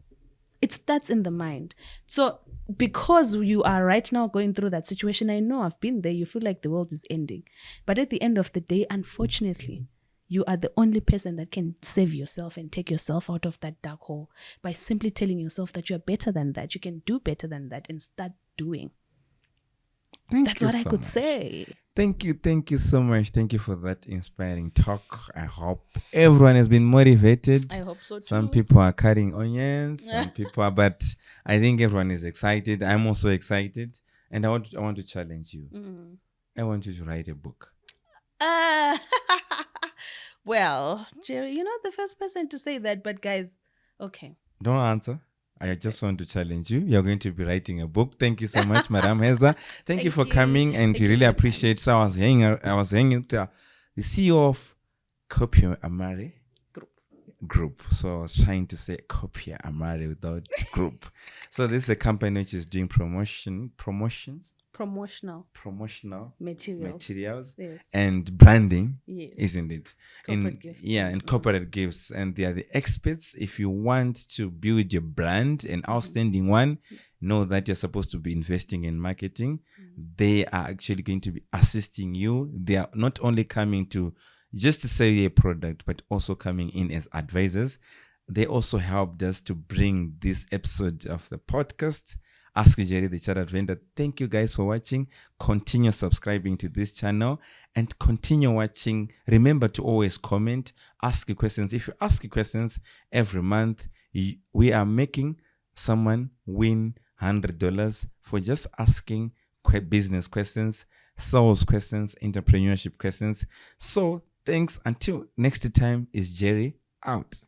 It starts in the mind. So because you are right now going through that situation, I know I've been there, you feel like the world is ending. But at the end of the day, unfortunately, you are the only person that can save yourself and take yourself out of that dark hole by simply telling yourself that you're better than that, you can do better than that, and start doing. That's what I could say. Thank you so much. Thank you for that inspiring talk. I hope everyone has been motivated. I hope so too. Some people are cutting onions, some people are, but I think everyone is excited. I'm also excited, and I want to challenge you. I want you to write a book. Well, Jerry, you're not the first person to say that, but guys, okay. Don't answer. I just want to challenge you. You're going to be writing a book. Thank you so much, Madam Hezel. Thank you for coming, and we really appreciate. So I was hanging with the CEO of Kopia Amare Group. So I was trying to say Kopia Amare without group. So this is a company which is doing promotional materials yes. and branding, yes. Isn't it? Corporate gifts. Yeah, and corporate gifts. And they are the experts. If you want to build your brand, an outstanding one, know that you're supposed to be investing in marketing. They are actually going to be assisting you. They are not only coming to just to sell you a product, but also coming in as advisors. They also helped us to bring this episode of the podcast, Ask Jerry, the Chartered Vendor. Thank you guys for watching. Continue subscribing to this channel and continue watching. Remember to always comment, ask your questions. If you ask your questions every month, we are making someone win $100 for just asking business questions, sales questions, entrepreneurship questions. So thanks. Until next time, is Jerry out.